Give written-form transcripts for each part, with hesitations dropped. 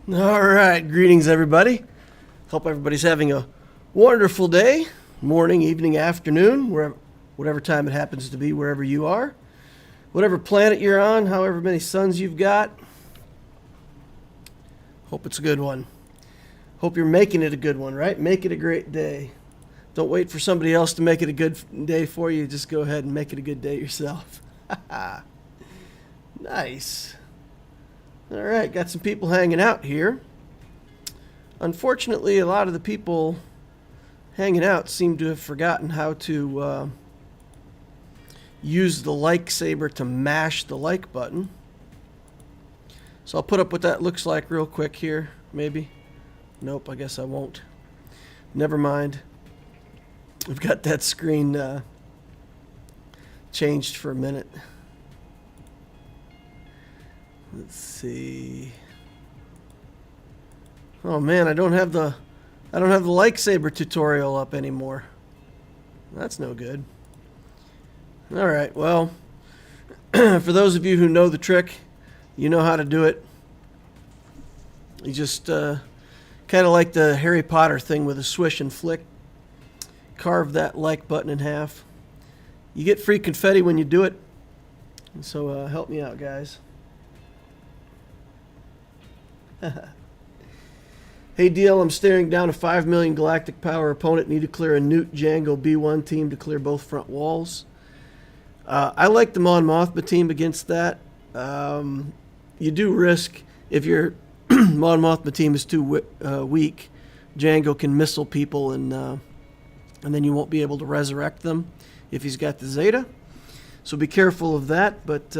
All right, greetings everybody. Hope everybody's having a wonderful day, morning, evening, afternoon, whatever time it happens to be, wherever you are, whatever planet you're on, however many suns you've got. Hope it's a good one. Hope you're making it a good one, right? Make it a great day. Don't wait for somebody else to make it a good day for you. Just go ahead and make it a good day yourself. Nice. All right, got some people hanging out here. Unfortunately, a lot of the people hanging out seem to have forgotten how to use the like saber to mash the like button. So I'll put up what that looks like real quick here, maybe. Nope, I guess I won't. Never mind. We've got that screen changed for a minute. Let's see. Oh man, I don't have the lightsaber tutorial up anymore. That's no good. All right, well, for those of you who know the trick, you know how to do it. You just kind of like the Harry Potter thing with a swish and flick. Carve that like button in half. You get free confetti when you do it. So help me out, guys. Hey DL, I'm staring down a 5 million galactic power opponent. Need to clear a Newt Jango B1 team to clear both front walls. I like the Mon Mothma team against that. You do risk, if your Mon Mothma team is too weak, Jango can missile people and then you won't be able to resurrect them if he's got the Zeta. So be careful of that. But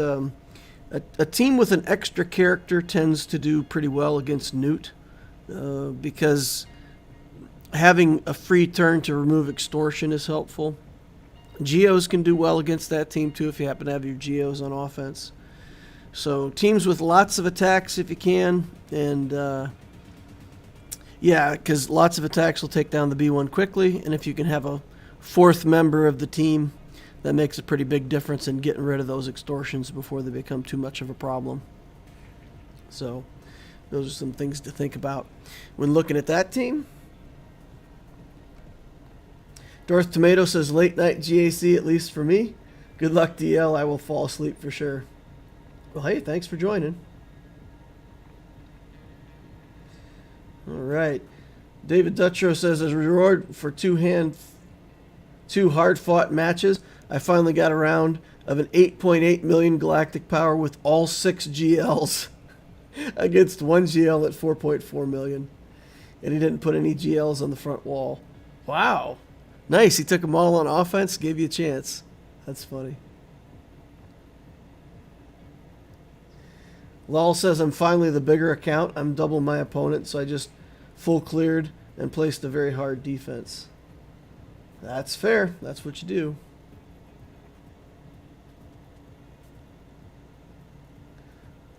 a team with an extra character tends to do pretty well against Newt because having a free turn to remove extortion is helpful. Geos can do well against that team too if you happen to have your Geos on offense. So teams with lots of attacks if you can, and yeah, because lots of attacks will take down the B1 quickly, and if you can have a fourth member of the team, that makes a pretty big difference in getting rid of those extortions before they become too much of a problem. So those are some things to think about when looking at that team. Darth Tomato says late night GAC, at least for me. Good luck, DL. I will fall asleep for sure. Well, hey, thanks for joining. All right. David Dutro says, as a reward for two hard-fought matches, I finally got a round of an 8.8 million galactic power with all 6 GLs against 1 GL at 4.4 million. And he didn't put any GLs on the front wall. Wow. Nice. He took them all on offense, gave you a chance. That's funny. Lol says, I'm finally the bigger account. I'm double my opponent, so I just full cleared and placed a very hard defense. That's fair. That's what you do.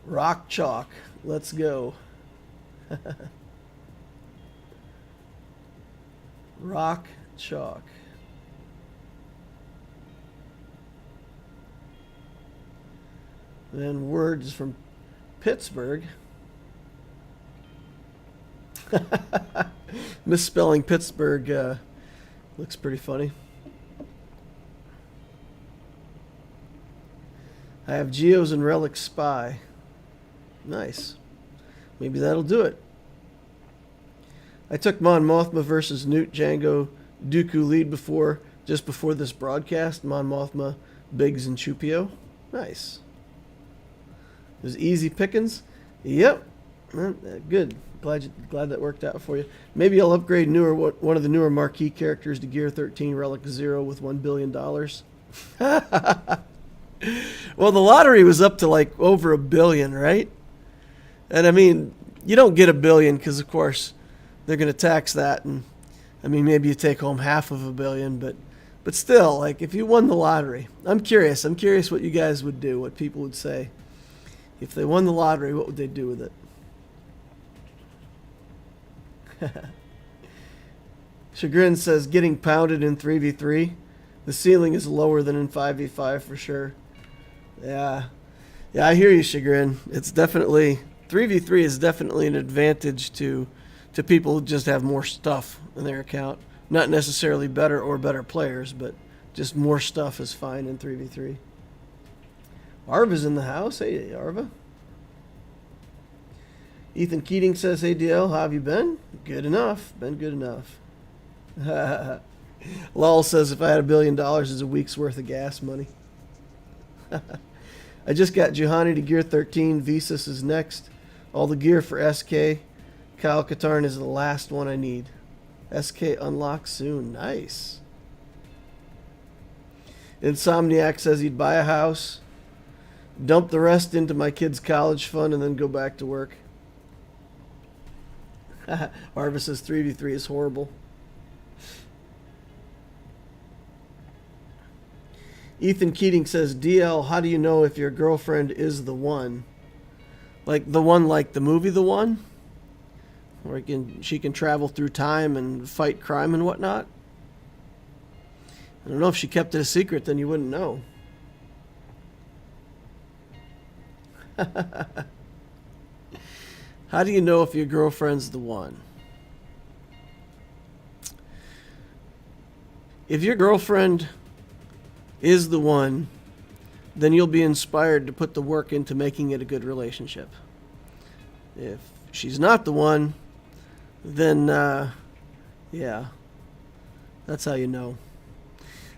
Rock chalk. Let's go. Rock chalk. And words from Pittsburgh. Misspelling Pittsburgh looks pretty funny. I have Geos and Relic Spy. Nice. Maybe that'll do it. I took Mon Mothma versus Newt Jango Dooku lead just before this broadcast. Mon Mothma, Biggs, and Chupio. Nice. It was easy pickings. Yep. Good. Glad that worked out for you. Maybe I'll upgrade one of the newer marquee characters to Gear 13 Relic 0 with $1 billion. Well, the lottery was up to like over $1 billion, right? And I mean, you don't get $1 billion because, of course, they're going to tax that. And I mean, maybe you take home half of $1 billion, but still, like if you won the lottery, I'm curious what you guys would do, what people would say. If they won the lottery, what would they do with it? Chagrin says, getting pounded in 3v3. The ceiling is lower than in 5v5 for sure. Yeah, I hear you, Chagrin. It's definitely 3v3 is definitely an advantage to people who just have more stuff in their account. Not necessarily better or better players, but just more stuff is fine in 3v3. Arva's in the house. Hey, Arva. Ethan Keating says, hey, DL, how have you been? Good enough. Been good enough. Lol says, if I had $1 billion, it's a week's worth of gas money. I just got Juhani to gear 13. Visas is next. All the gear for SK. Kyle Katarn is the last one I need. SK unlocks soon. Nice. Insomniac says he'd buy a house, dump the rest into my kid's college fund, and then go back to work. Arva says 3v3 is horrible. Ethan Keating says, DL, how do you know if your girlfriend is the one? Like the one like the movie The One? Where she can travel through time and fight crime and whatnot? I don't know, if she kept it a secret, then you wouldn't know. How do you know if your girlfriend's the one? If your girlfriend is the one, then you'll be inspired to put the work into making it a good relationship. If she's not the one, then, yeah, that's how you know.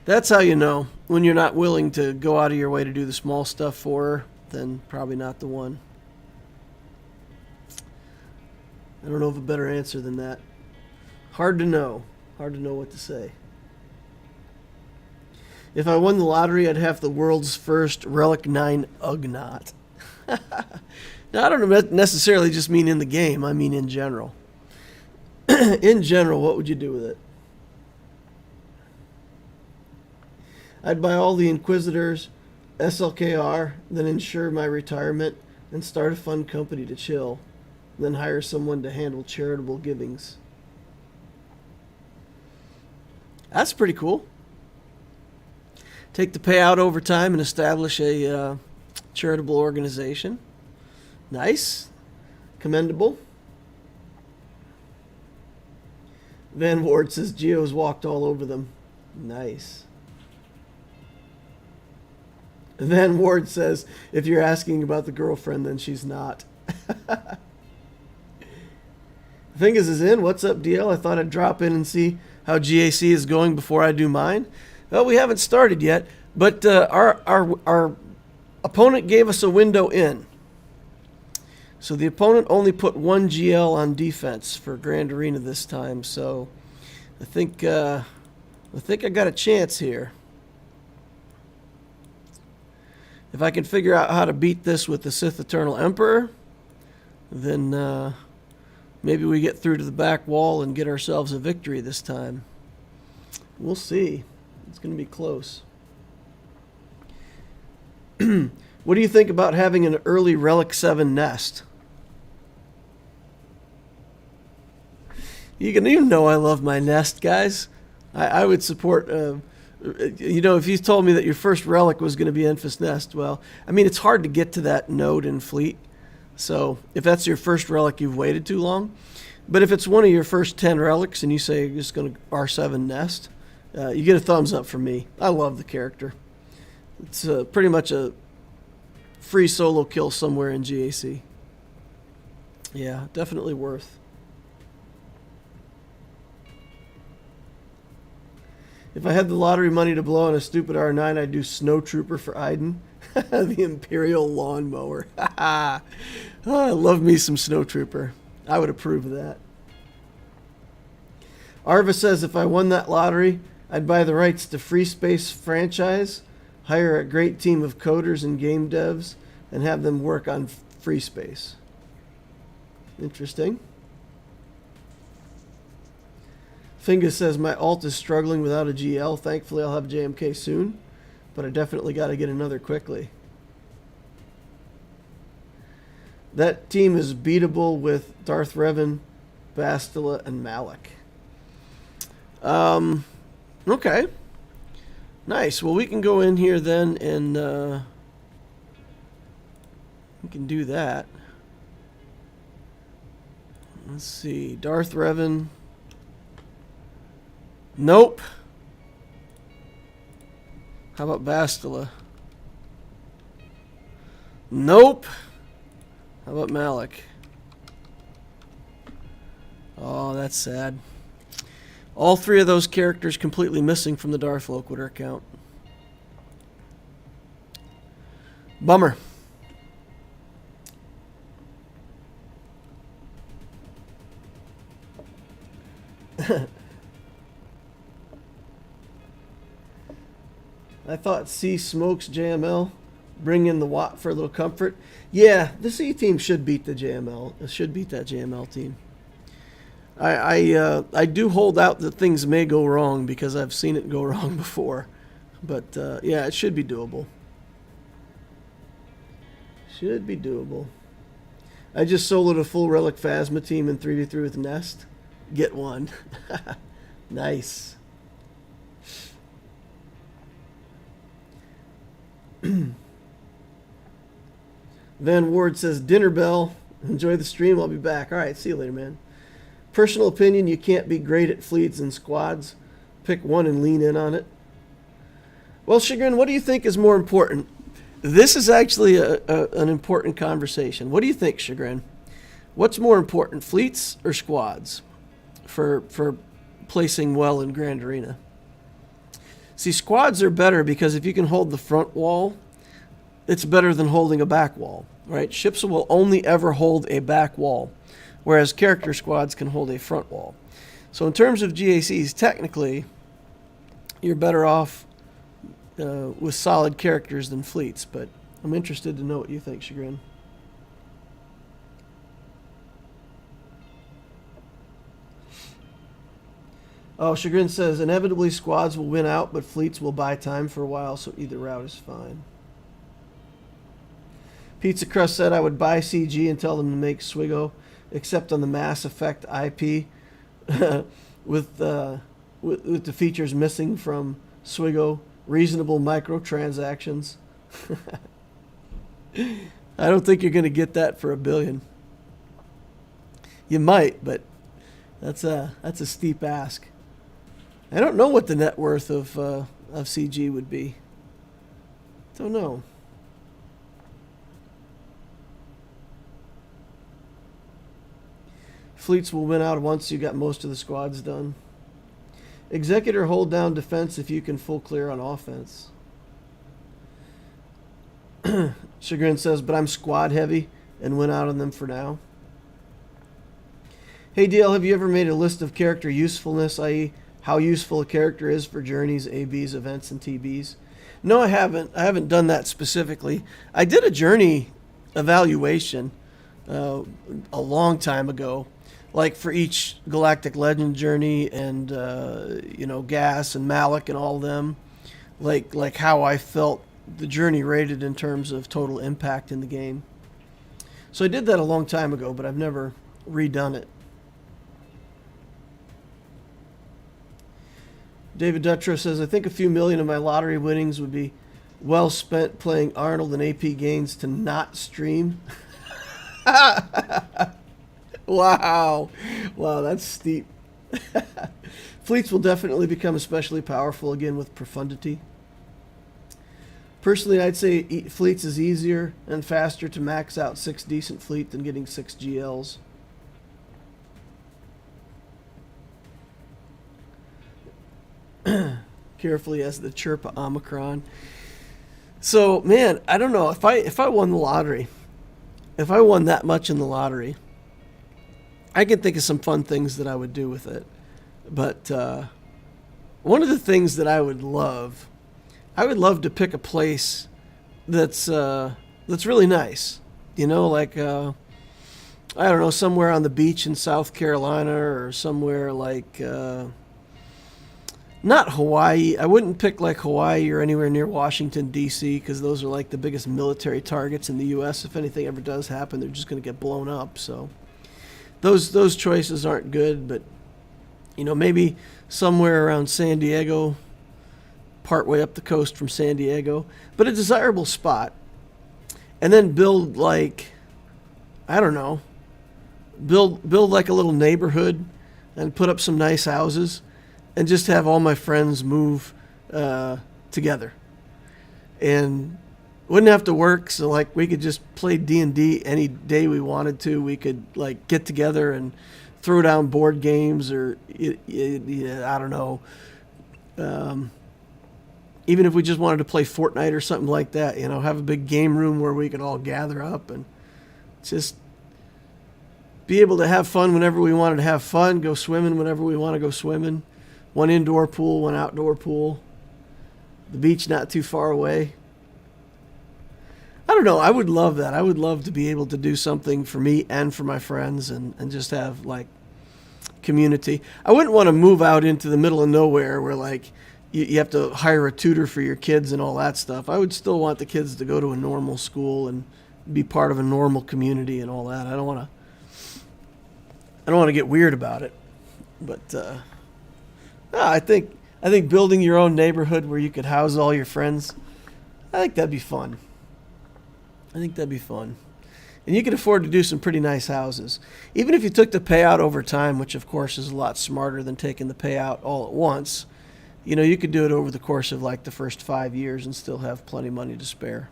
That's how you know. When you're not willing to go out of your way to do the small stuff for her, then probably not the one. I don't know of a better answer than that. Hard to know. Hard to know what to say. If I won the lottery, I'd have the world's first Relic 9 Ugnaught. Now, I don't necessarily just mean in the game. I mean in general. In general, what would you do with it? I'd buy all the Inquisitors, SLKR, then insure my retirement, and start a fun company to chill. Then hire someone to handle charitable givings. That's pretty cool. Take the payout over time and establish a charitable organization. Nice. Commendable. Van Ward says Geo's walked all over them. Nice. Van Ward says, if you're asking about the girlfriend, then she's not. Fingers is in. What's up, DL? I thought I'd drop in and see how GAC is going before I do mine. Well, we haven't started yet, but our opponent gave us a window in. So the opponent only put one GL on defense for Grand Arena this time. So I think I got a chance here. If I can figure out how to beat this with the Sith Eternal Emperor, then maybe we get through to the back wall and get ourselves a victory this time. We'll see. It's going to be close. What do you think about having an early Relic 7 nest? You know I love my nest, guys. I would support... if you told me that your first relic was going to be Enfys Nest, well, I mean, it's hard to get to that node in Fleet. So if that's your first relic, you've waited too long. But if it's one of your first 10 relics and you say you're just going to R7 Nest, you get a thumbs up from me. I love the character. It's pretty much a free solo kill somewhere in GAC. Yeah, definitely worth. If I had the lottery money to blow on a stupid R9, I'd do Snow Trooper for Iden. The Imperial lawnmower. I love me some Snow Trooper. I would approve of that. Arva says if I won that lottery, I'd buy the rights to Free Space franchise, hire a great team of coders and game devs, and have them work on Free Space. Interesting. Fingus says, my alt is struggling without a GL. Thankfully, I'll have JMK soon, but I definitely got to get another quickly. That team is beatable with Darth Revan, Bastila, and Malak. Okay. Nice. Well, we can go in here then and we can do that. Let's see. Darth Revan. Nope. How about Bastila? Nope. How about Malik? Oh, that's sad. All three of those characters completely missing from the Darth Loquitur count. Bummer. I thought C smokes JML. Bring in the Watt for a little comfort. Yeah, the C team should beat the JML. It should beat that JML team. I do hold out that things may go wrong because I've seen it go wrong before. But yeah, it should be doable. Should be doable. I just soloed a full Relic Phasma team in 3v3 with Nest. Get one. Nice. Van Ward says, dinner bell. Enjoy the stream. I'll be back. All right. See you later, man. Personal opinion, you can't be great at fleets and squads. Pick one and lean in on it. Well, Chagrin, what do you think is more important? This is actually an important conversation. What do you think, Chagrin? What's more important, fleets or squads for placing well in Grand Arena? See, squads are better because if you can hold the front wall, it's better than holding a back wall, right? Ships will only ever hold a back wall, whereas character squads can hold a front wall. So in terms of GACs, technically, you're better off with solid characters than fleets, but I'm interested to know what you think, Chagrin. Oh, Chagrin says, inevitably squads will win out, but fleets will buy time for a while, so either route is fine. Pizza Crust said, I would buy CG and tell them to make Swigo, except on the Mass Effect IP, with the features missing from Swigo, reasonable microtransactions. I don't think you're going to get that for $1 billion. You might, but that's a steep ask. I don't know what the net worth of CG would be. Don't know. Fleets will win out once you got most of the squads done. Executor hold down defense if you can full clear on offense. Chagrin says, but I'm squad heavy and went out on them for now. Hey DL, have you ever made a list of character usefulness, i.e. how useful a character is for journeys, ABs, events, and TBs? No, I haven't. I haven't done that specifically. I did a journey evaluation a long time ago, like for each Galactic Legend journey and Gas and Malik and all of them, like how I felt the journey rated in terms of total impact in the game. So I did that a long time ago, but I've never redone it. David Dutrow says, I think a few million of my lottery winnings would be well spent playing Arnold and AP gains to not stream. Wow, that's steep. Fleets will definitely become especially powerful again with Profundity. Personally, I'd say fleets is easier and faster to max out 6 decent fleet than getting 6 GLs. Carefully as the chirp Omicron. So, man, I don't know. If I won the lottery, if I won that much in the lottery, I can think of some fun things that I would do with it. But one of the things that I would love to pick a place that's really nice. You know, like I don't know, somewhere on the beach in South Carolina or somewhere like not Hawaii. I wouldn't pick like Hawaii or anywhere near Washington, D.C., because those are like the biggest military targets in the U.S. If anything ever does happen, they're just going to get blown up. So those choices aren't good, but maybe somewhere around San Diego, partway up the coast from San Diego, but a desirable spot. And then build like, I don't know, build like a little neighborhood and put up some nice houses and just have all my friends move together. And wouldn't have to work, so like we could just play D&D any day we wanted to. We could like get together and throw down board games or I don't know. Even if we just wanted to play Fortnite or something like that, you know, have a big game room where we could all gather up and just be able to have fun whenever we wanted to have fun, go swimming whenever we want to go swimming. One indoor pool, one outdoor pool. The beach not too far away. I don't know. I would love that. I would love to be able to do something for me and for my friends and just have like community. I wouldn't want to move out into the middle of nowhere where like you have to hire a tutor for your kids and all that stuff. I would still want the kids to go to a normal school and be part of a normal community and all that. I don't want to get weird about it. But I think building your own neighborhood where you could house all your friends, I think that'd be fun. And you could afford to do some pretty nice houses. Even if you took the payout over time, which of course is a lot smarter than taking the payout all at once, you know, you could do it over the course of like the first 5 years and still have plenty of money to spare.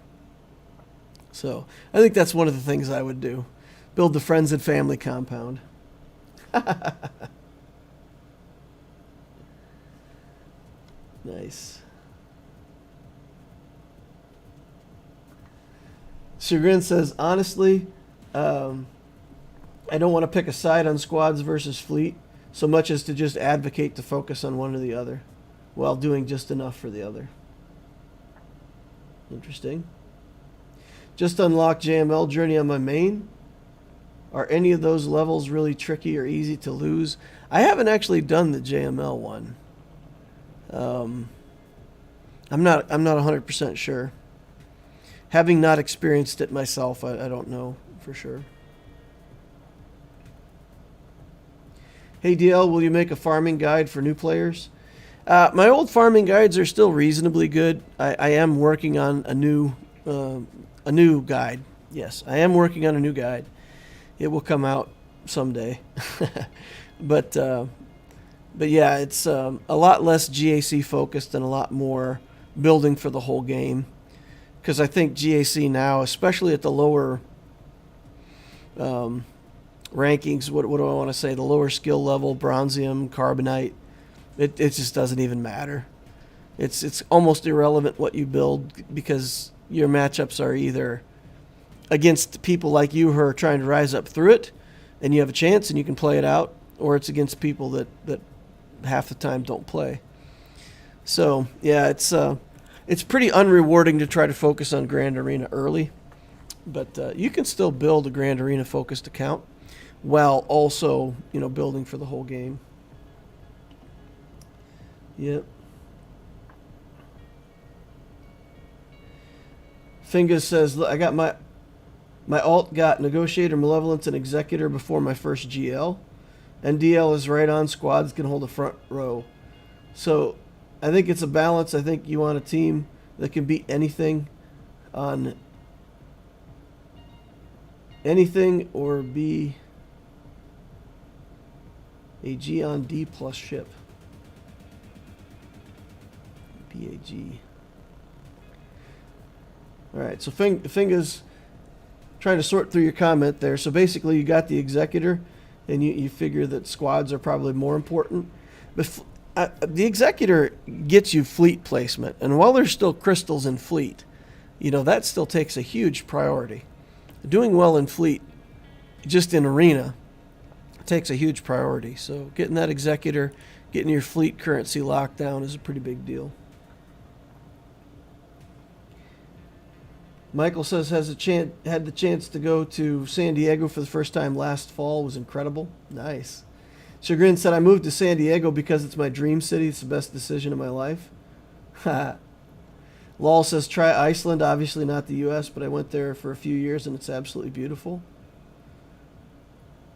So I think that's one of the things I would do. Build the friends and family compound. Nice. Chagrin says, honestly, I don't want to pick a side on squads versus fleet so much as to just advocate to focus on one or the other while doing just enough for the other. Interesting. Just unlocked JML Journey on my main. Are any of those levels really tricky or easy to lose? I haven't actually done the JML one. I'm not 100% sure. Having not experienced it myself, I don't know for sure. Hey DL, will you make a farming guide for new players? My old farming guides are still reasonably good. I am working on a new guide. Yes, I am working on a new guide. It will come out someday. But yeah, it's a lot less GAC focused and a lot more building for the whole game. Because I think GAC now, especially at the lower rankings, what do I want to say? The lower skill level, bronzium, carbonite, it just doesn't even matter. It's almost irrelevant what you build because your matchups are either against people like you who are trying to rise up through it, and you have a chance and you can play it out, or it's against people that half the time don't play. So yeah, it's pretty unrewarding to try to focus on Grand Arena early, but you can still build a Grand Arena focused account while also, you know, building for the whole game. Yep. Fingus says, I got my alt got Negotiator, Malevolence, and Executor before my first GL. And DL is right on. Squads can hold a front row. So I think it's a balance. I think you want a team that can beat anything on anything or be a G on D plus ship. BAG. Alright, so Finga's trying to sort through your comment there. So basically you got the Executor and you figure that squads are probably more important. But the Executor gets you fleet placement, and while there's still crystals in fleet, you know, that still takes a huge priority. Doing well in fleet, just in arena, takes a huge priority. So getting that Executor, getting your fleet currency locked down is a pretty big deal. Michael says, had the chance to go to San Diego for the first time last fall. Was incredible. Nice. Chagrin said, I moved to San Diego because it's my dream city. It's the best decision of my life. Lol says, try Iceland. Obviously not the U.S., but I went there for a few years and it's absolutely beautiful.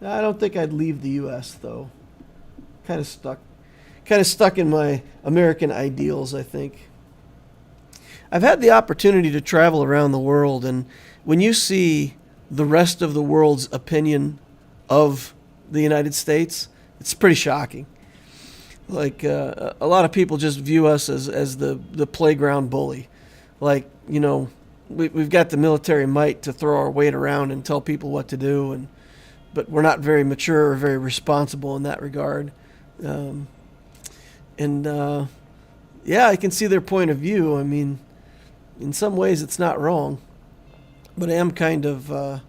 I don't think I'd leave the U.S., though. Kind of stuck in my American ideals, I think. I've had the opportunity to travel around the world, and when you see the rest of the world's opinion of the United States, it's pretty shocking. Like, a lot of people just view us as the playground bully. Like, you know, we've got the military might to throw our weight around and tell people what to do, but we're not very mature or very responsible in that regard. Yeah, I can see their point of view. I mean, in some ways it's not wrong, but I am kind of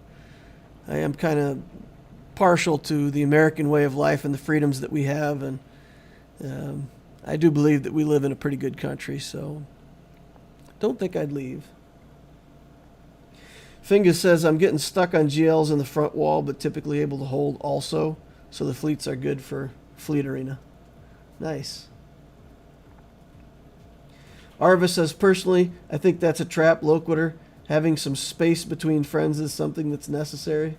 partial to the American way of life and the freedoms that we have, and I do believe that we live in a pretty good country, so don't think I'd leave. Fingus says, I'm getting stuck on GLs in the front wall, but typically able to hold also, so the fleets are good for Fleet Arena. Nice. Arva says, personally, I think that's a trap, Loquitur. Having some space between friends is something that's necessary.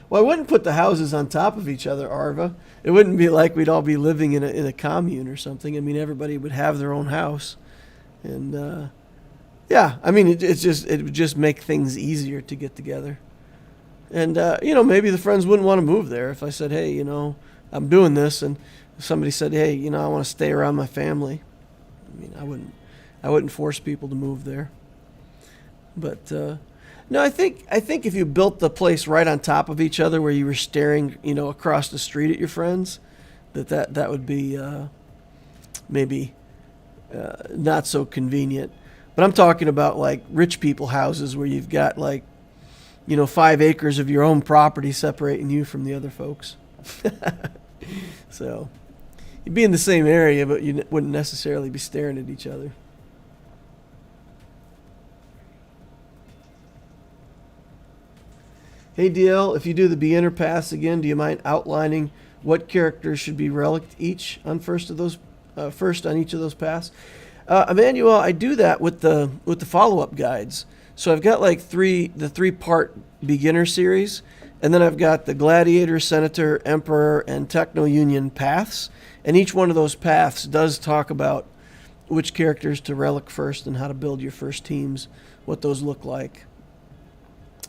Well, I wouldn't put the houses on top of each other, Arva. It wouldn't be like we'd all be living in a commune or something. I mean, everybody would have their own house. And, yeah, I mean, it would just make things easier to get together. And, you know, maybe the friends wouldn't want to move there if I said, hey, you know, I'm doing this. And somebody said, hey, you know, I want to stay around my family. I mean, I wouldn't force people to move there. But, no, I think if you built the place right on top of each other where you were staring, you know, across the street at your friends, that would be maybe not so convenient. But I'm talking about like rich people houses where you've got like, you know, 5 acres of your own property separating you from the other folks. So you'd be in the same area, but you wouldn't necessarily be staring at each other. Hey DL, if you do the beginner pass again, do you mind outlining what characters should be reliced each on first on each of those paths? Emmanuel, I do that with the follow-up guides. So I've got like the 3-part beginner series, and then I've got the Gladiator, Senator, Emperor, and Techno Union paths, and each one of those paths does talk about which characters to relic first and how to build your first teams, what those look like.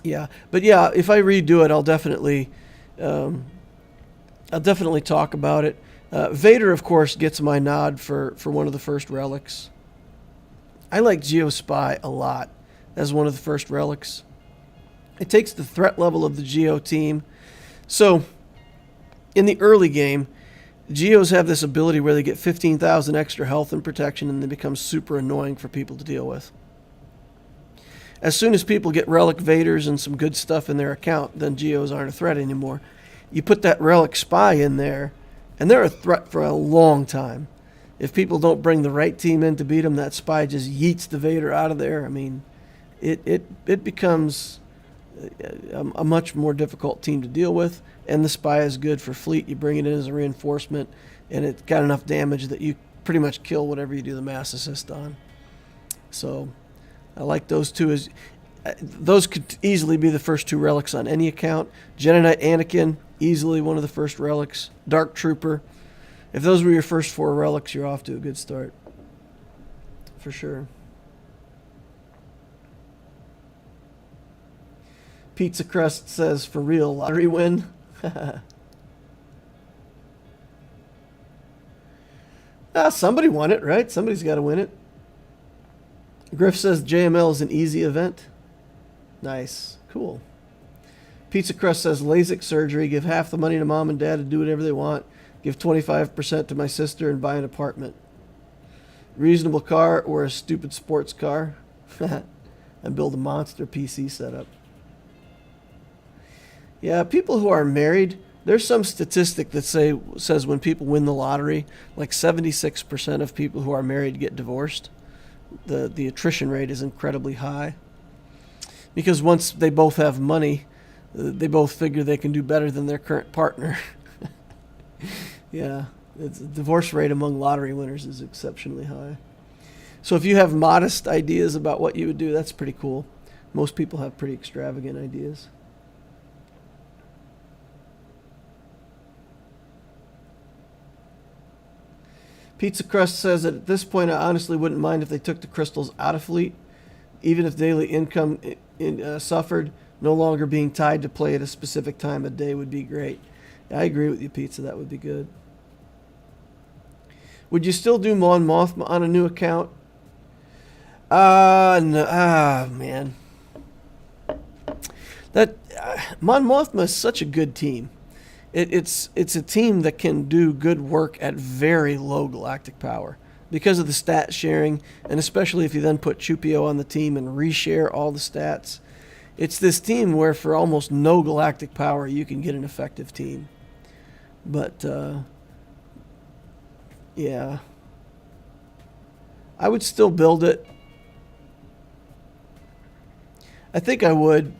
Yeah, but yeah, if I redo it, I'll definitely talk about it. Vader, of course, gets my nod for one of the first relics. I like Geo Spy a lot as one of the first relics. It takes the threat level of the Geo team. So, in the early game, Geos have this ability where they get 15,000 extra health and protection, and they become super annoying for people to deal with. As soon as people get Relic Vaders and some good stuff in their account, then Geos aren't a threat anymore. You put that Relic Spy in there, and they're a threat for a long time. If people don't bring the right team in to beat them, that Spy just yeets the Vader out of there. I mean, it becomes a much more difficult team to deal with, and the Spy is good for fleet. You bring it in as a reinforcement, and it's got enough damage that you pretty much kill whatever you do the mass assist on. So I like those two. Those could easily be the first 2 relics on any account. Jedi Knight Anakin, easily one of the first relics. Dark Trooper. If those were your first 4 relics, you're off to a good start. For sure. Pizza Crust says, for real, lottery win? Somebody won it, right? Somebody's got to win it. Griff says JML is an easy event. Nice. Cool. Pizza Crust says LASIK surgery. Give half the money to mom and dad to do whatever they want. Give 25% to my sister and buy an apartment. Reasonable car or a stupid sports car. And build a monster PC setup. Yeah, people who are married, there's some statistic that says when people win the lottery, like 76% of people who are married get divorced. The attrition rate is incredibly high. Because once they both have money, they both figure they can do better than their current partner. Yeah, the divorce rate among lottery winners is exceptionally high. So if you have modest ideas about what you would do, that's pretty cool. Most people have pretty extravagant ideas. Pizza Crust says that at this point, I honestly wouldn't mind if they took the crystals out of fleet. Even if daily income suffered, no longer being tied to play at a specific time of day would be great. I agree with you, Pizza. That would be good. Would you still do Mon Mothma on a new account? No, man. That Mon Mothma is such a good team. It's a team that can do good work at very low galactic power because of the stat sharing, and especially if you then put Chupio on the team and reshare all the stats. It's this team where for almost no galactic power you can get an effective team. But yeah, I would still build it. I think I would.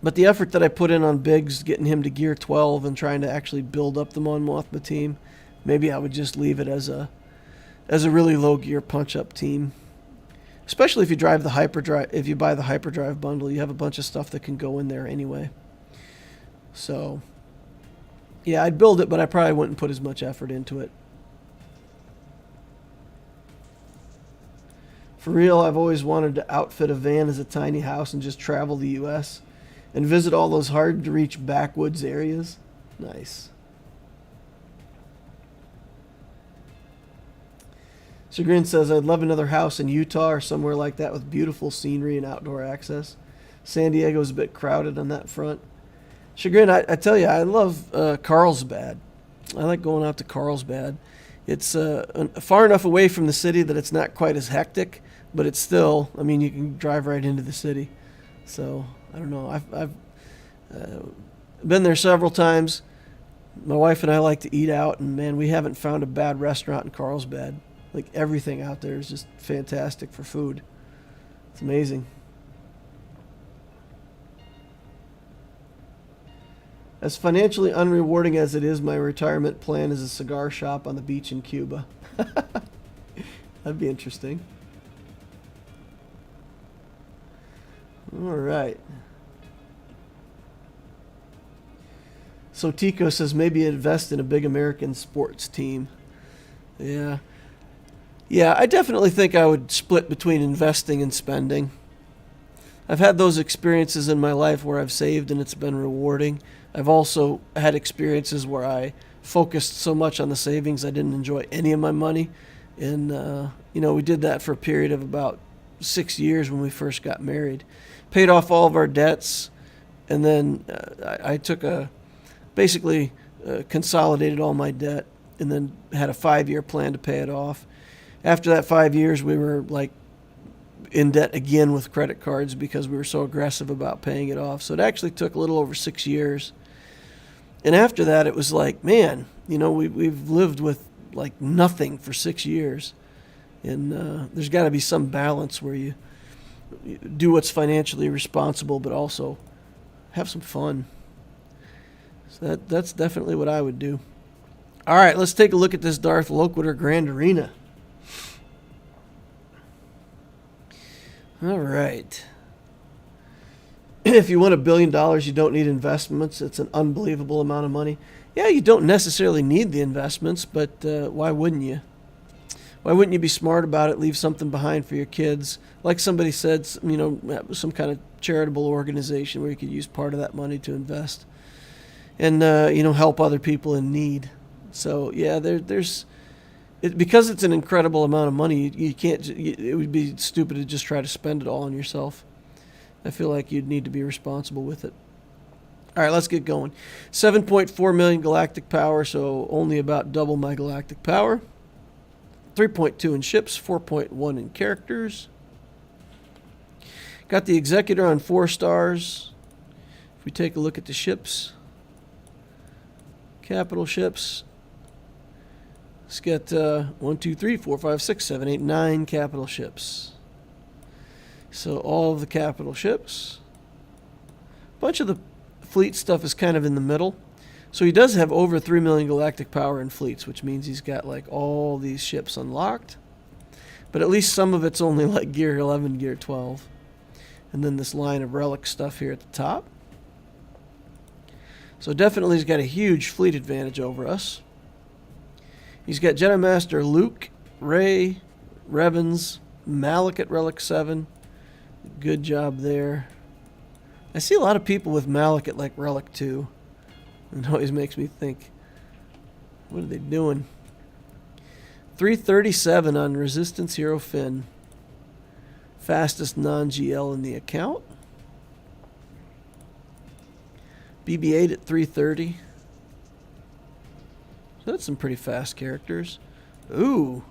But the effort that I put in on Biggs, getting him to gear 12 and trying to actually build up the Mon Mothma team, maybe I would just leave it as a really low gear punch-up team. Especially if you drive the hyperdrive, if you buy the hyperdrive bundle, you have a bunch of stuff that can go in there anyway. So, yeah, I'd build it, but I probably wouldn't put as much effort into it. For real, I've always wanted to outfit a van as a tiny house and just travel the U.S. and visit all those hard-to-reach backwoods areas. Nice. Chagrin says, I'd love another house in Utah or somewhere like that with beautiful scenery and outdoor access. San Diego's a bit crowded on that front. Chagrin, I tell you, I love Carlsbad. I like going out to Carlsbad. It's far enough away from the city that it's not quite as hectic, but it's still, I mean, you can drive right into the city. So, I don't know. I've been there several times. My wife and I like to eat out, and man, we haven't found a bad restaurant in Carlsbad. Like, everything out there is just fantastic for food. It's amazing. As financially unrewarding as it is, my retirement plan is a cigar shop on the beach in Cuba. That'd be interesting. All right. So Tico says maybe invest in a big American sports team. Yeah. Yeah, I definitely think I would split between investing and spending. I've had those experiences in my life where I've saved and it's been rewarding. I've also had experiences where I focused so much on the savings I didn't enjoy any of my money. And, we did that for a period of about 6 years when we first got married. Paid off all of our debts, and then I took basically consolidated all my debt and then had a 5-year plan to pay it off. After that 5 years, we were like in debt again with credit cards because we were so aggressive about paying it off. So it actually took a little over 6 years. And after that, it was like, man, we've lived with like nothing for 6 years. And there's got to be some balance where you do what's financially responsible, but also have some fun. So that's definitely what I would do. All right, let's take a look at this Darth Loquitur Grand Arena. All right. If you win $1 billion, you don't need investments. It's an unbelievable amount of money. Yeah, you don't necessarily need the investments, but why wouldn't you? Why wouldn't you be smart about it, leave something behind for your kids? Like somebody said, some kind of charitable organization where you could use part of that money to invest and, help other people in need. So, yeah, because it's an incredible amount of money, you can't. It would be stupid to just try to spend it all on yourself. I feel like you'd need to be responsible with it. All right, let's get going. 7.4 million galactic power, so only about double my galactic power. 3.2 in ships, 4.1 in characters. Got the Executor on 4 stars. If we take a look at the ships, capital ships. Let's get 1, 2, 3, 4, 5, 6, 7, 8, 9 capital ships. So all of the capital ships. A bunch of the fleet stuff is kind of in the middle. So he does have over 3 million galactic power in fleets, which means he's got like all these ships unlocked. But at least some of it's only like gear 11, gear 12. And then this line of relic stuff here at the top. So definitely he's got a huge fleet advantage over us. He's got Jedi Master Luke, Rey, Revans, Malak at Relic 7. Good job there. I see a lot of people with Malak at like Relic 2. It always makes me think, what are they doing? 337 on Resistance Hero Finn. Fastest non-GL in the account. BB-8 at 330. So that's some pretty fast characters. Ooh.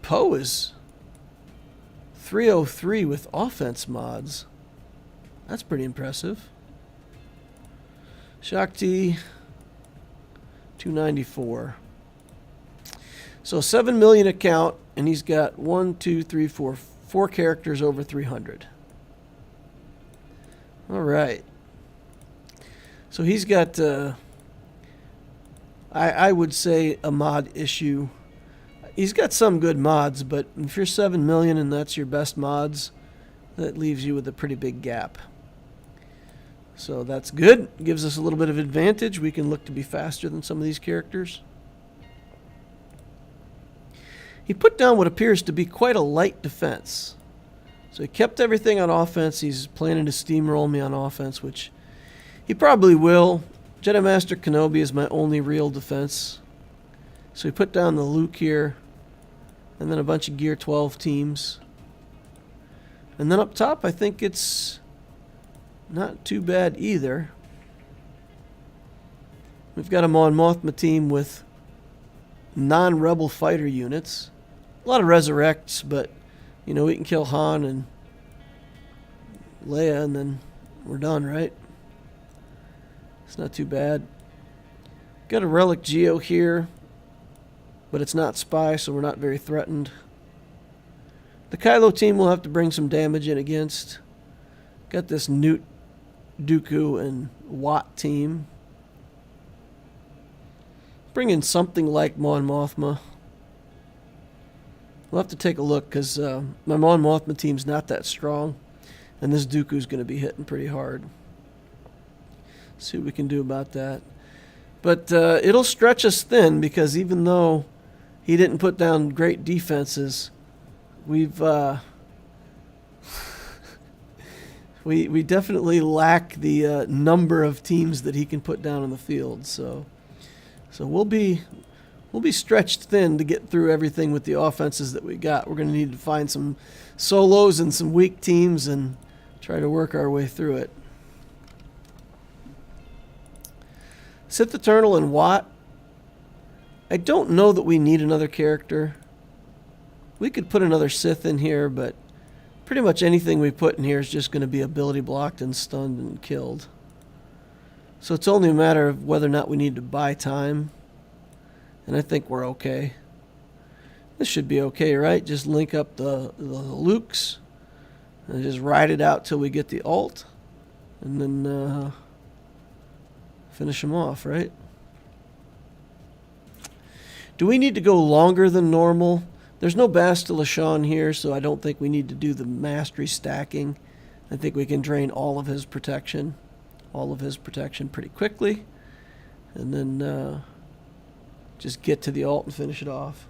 Poe is 303 with offense mods. That's pretty impressive. Shakti 294. So 7 million account, and he's got 4 characters over 300. All right. So he's got, I would say, a mod issue. He's got some good mods, but if you're 7 million and that's your best mods, that leaves you with a pretty big gap. So that's good. Gives us a little bit of advantage. We can look to be faster than some of these characters. He put down what appears to be quite a light defense. So he kept everything on offense. He's planning to steamroll me on offense, which he probably will. Jedi Master Kenobi is my only real defense. So he put down the Luke here, and then a bunch of Gear 12 teams. And then up top, I think it's not too bad either. We've got a Mon Mothma team with non-rebel fighter units. A lot of resurrects, but you know, we can kill Han and Leia and then we're done, right? It's not too bad. Got a Relic Geo here, but it's not spy, so we're not very threatened. The Kylo team will have to bring some damage in against. Got this Newt, Dooku, and Ewok team. Bring in something like Mon Mothma. We'll have to take a look because my Mon Mothma team's not that strong, and this Dooku's going to be hitting pretty hard. See what we can do about that. But it'll stretch us thin because even though he didn't put down great defenses, we've we definitely lack the number of teams that he can put down on the field. So we'll be stretched thin to get through everything with the offenses that we got. We're going to need to find some solos and some weak teams and try to work our way through it. Sith Eternal and Watt. I don't know that we need another character. We could put another Sith in here, but pretty much anything we put in here is just going to be ability blocked and stunned and killed. So it's only a matter of whether or not we need to buy time. And I think we're okay. This should be okay, right? Just link up the Lukes and just ride it out till we get the ult. And then finish them off, right? Do we need to go longer than normal? There's no Bastila Shan here, so I don't think we need to do the mastery stacking. I think we can drain all of his protection. Pretty quickly. And then just get to the ult and finish it off.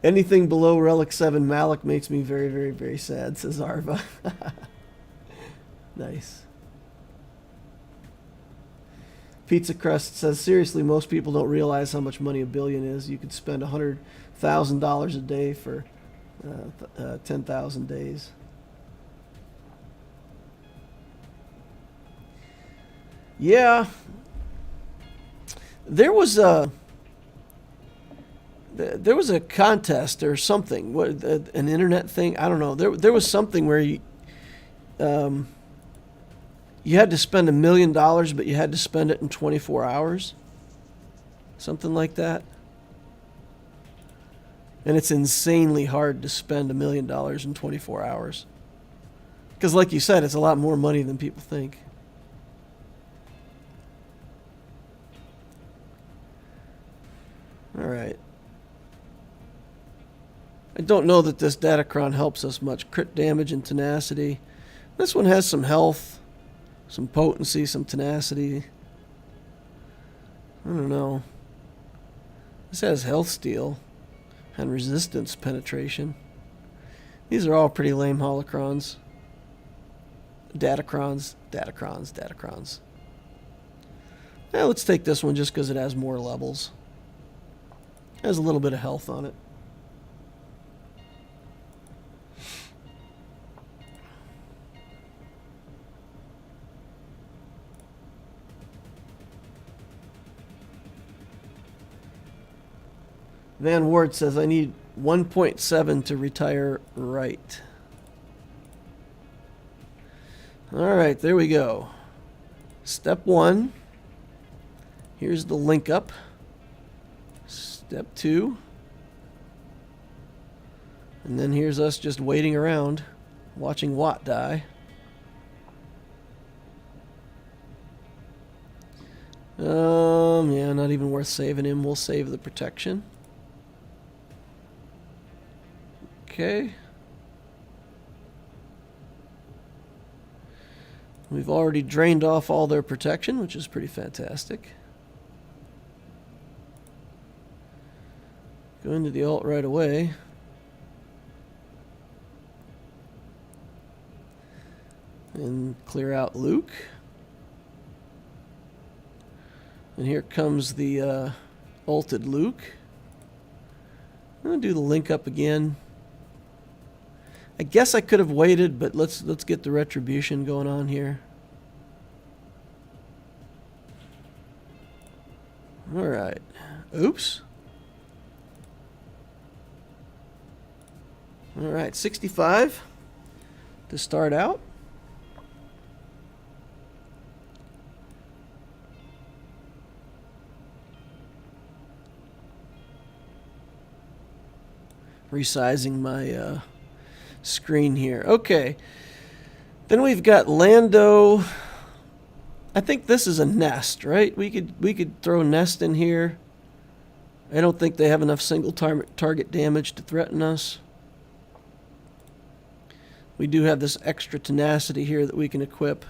Anything below Relic 7 Malak makes me very, very, very sad, says Arva. Nice. Pizza Crust says, seriously, most people don't realize how much money a billion is. You could spend $100,000 a day for 10,000 days. Yeah. There was a contest or something, an internet thing. I don't know. There was something where you had to spend $1 million, but you had to spend it in 24 hours, something like that. And it's insanely hard to spend $1 million in 24 hours, because, like you said, it's a lot more money than people think. All right. I don't know that this Datacron helps us much. Crit damage and tenacity. This one has some health, some potency, some tenacity. I don't know. This has health steal and resistance penetration. These are all pretty lame holocrons. Datacrons. Yeah, let's take this one just because it has more levels. It has a little bit of health on it. Van Ward says, I need 1.7 to retire right. Alright, there we go. Step 1. Here's the link up. Step 2. And then here's us just waiting around, watching Watt die. Yeah, not even worth saving him. We'll save the protection. Okay. We've already drained off all their protection, which is pretty fantastic. Go into the ult right away. And clear out Luke. And here comes the ulted Luke. I'm going to do the link up again. I guess I could have waited, but let's get the retribution going on here. All right. Oops. All right, 65 to start out. Resizing my screen here. Okay. Then we've got Lando. I think this is a nest, right? We could throw nest in here. I don't think they have enough single target damage to threaten us. We do have this extra tenacity here that we can equip.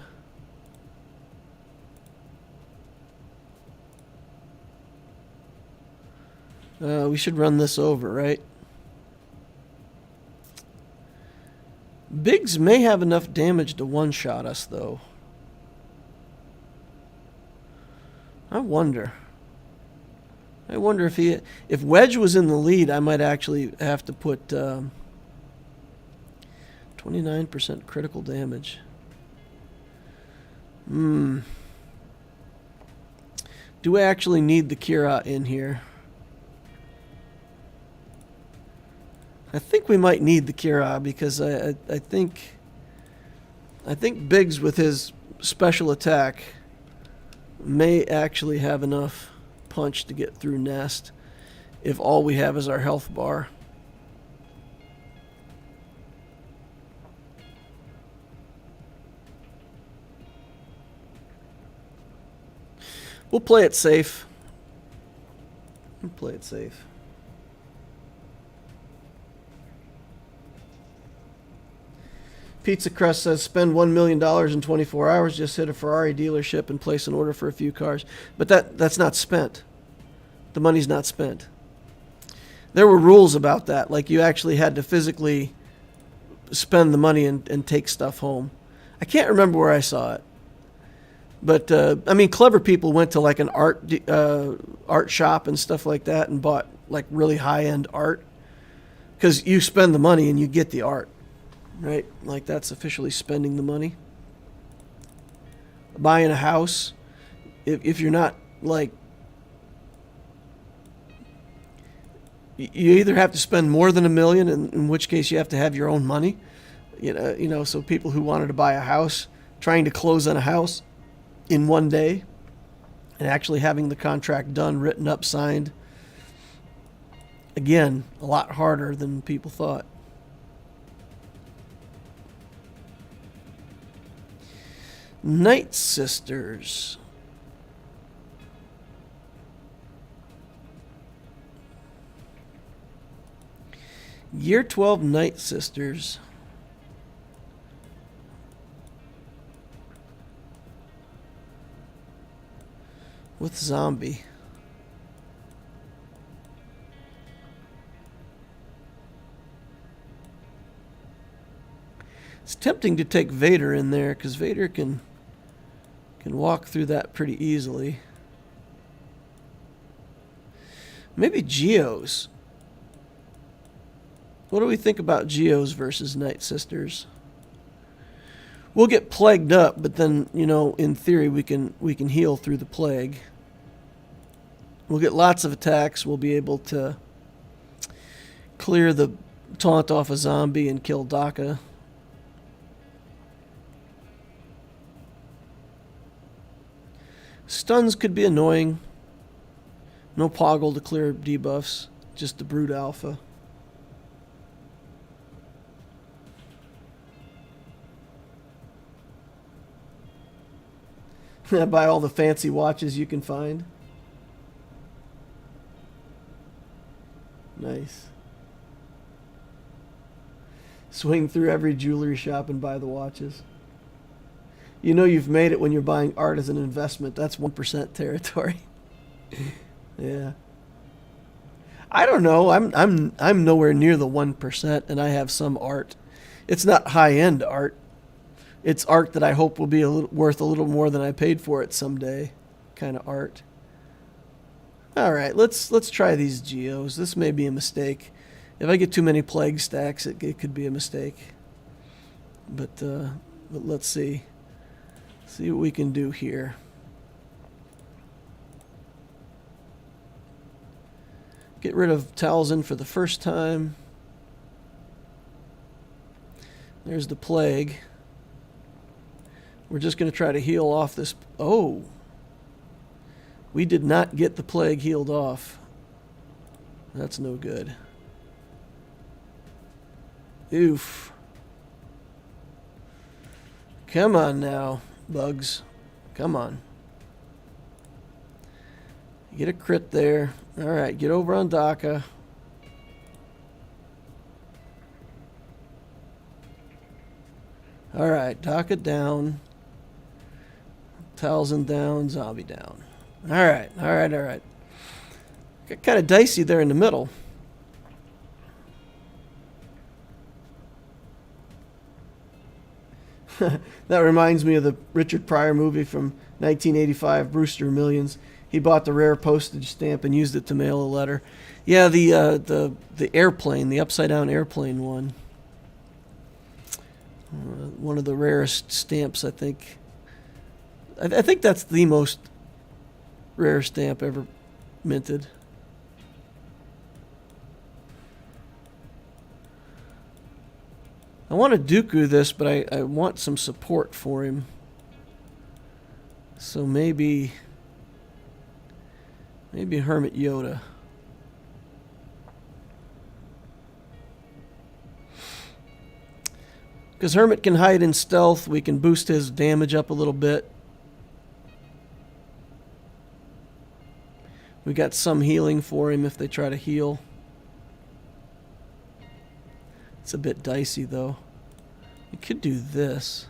We should run this over, right? Biggs may have enough damage to one-shot us, though. I wonder if Wedge was in the lead, I might actually have to put 29% critical damage. Do we actually need the Kira in here? I think we might need the Kira because I think Biggs with his special attack may actually have enough punch to get through Nest if all we have is our health bar. We'll play it safe. Pizza Crust says, spend $1 million in 24 hours, just hit a Ferrari dealership and place an order for a few cars. But that's not spent. The money's not spent. There were rules about that. Like, you actually had to physically spend the money and take stuff home. I can't remember where I saw it. But, I mean, clever people went to, like, an art shop and stuff like that and bought, like, really high-end art. Because you spend the money and you get the art. Right? Like, that's officially spending the money. Buying a house, if you're not, like, you either have to spend more than $1 million, in which case you have to have your own money. You know, so people who wanted to buy a house, trying to close on a house in one day, and actually having the contract done, written up, signed. Again, a lot harder than people thought. Night Sisters. Year 12 Night Sisters. With zombie. tempting to take Vader in there, because Vader can walk through that pretty easily. Maybe Geos. What do we think about Geos versus Night Sisters? We'll get plagued up, but then, you know, in theory we can heal through the plague. We'll get lots of attacks. We'll be able to clear the taunt off a zombie and kill Daka. Stuns could be annoying. No Poggle to clear debuffs. Just the Brute Alpha. Buy all the fancy watches you can find. Nice. Swing through every jewelry shop and buy the watches. You know you've made it when you're buying art as an investment. That's 1% territory. Yeah. I don't know. I'm nowhere near the 1%, and I have some art. It's not high-end art. It's art that I hope will be worth a little more than I paid for it someday, kind of art. All right, let's try these Geos. This may be a mistake. If I get too many plague stacks, it could be a mistake. But let's see. See what we can do here. Get rid of Talzin for the first time. There's the plague. We're just going to try to heal off this. Oh. We did not get the plague healed off. That's no good. Oof. Come on now, bugs. Come on. Get a crit there. Alright, get over on Daka. Alright, Daka down. Talzin down, zombie down. Alright. Got kind of dicey there in the middle. That reminds me of the Richard Pryor movie from 1985, Brewster Millions. He bought the rare postage stamp and used it to mail a letter. Yeah, the airplane, the upside down airplane one. One of the rarest stamps, I think. I think that's the most rare stamp ever minted. I want to Dooku this, but I want some support for him. So maybe Hermit Yoda. Because Hermit can hide in stealth, we can boost his damage up a little bit. We got some healing for him if they try to heal. It's a bit dicey though. We could do this.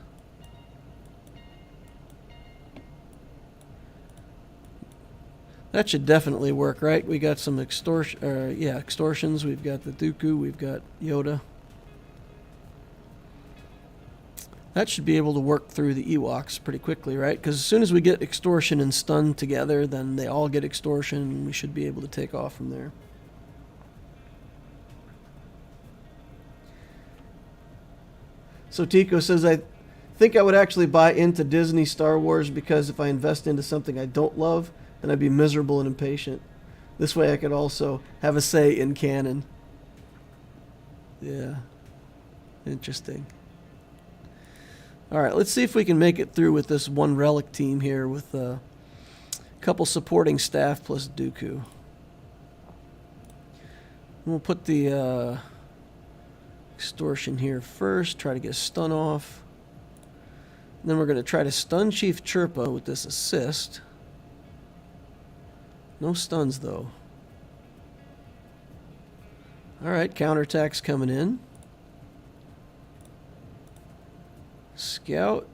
That should definitely work, right? We got some extortions. We've got the Dooku. We've got Yoda. That should be able to work through the Ewoks pretty quickly, right? Because as soon as we get extortion and stun together, then they all get extortion, and we should be able to take off from there. So Tico says, I think I would actually buy into Disney Star Wars because if I invest into something I don't love, then I'd be miserable and impatient. This way I could also have a say in canon. Yeah. Interesting. Alright, let's see if we can make it through with this one Relic team here with a couple supporting staff plus Dooku. We'll put the extortion here first, try to get a stun off. And then we're going to try to stun Chief Chirpa with this assist. No stuns though. Alright, counterattack's coming in. Scout.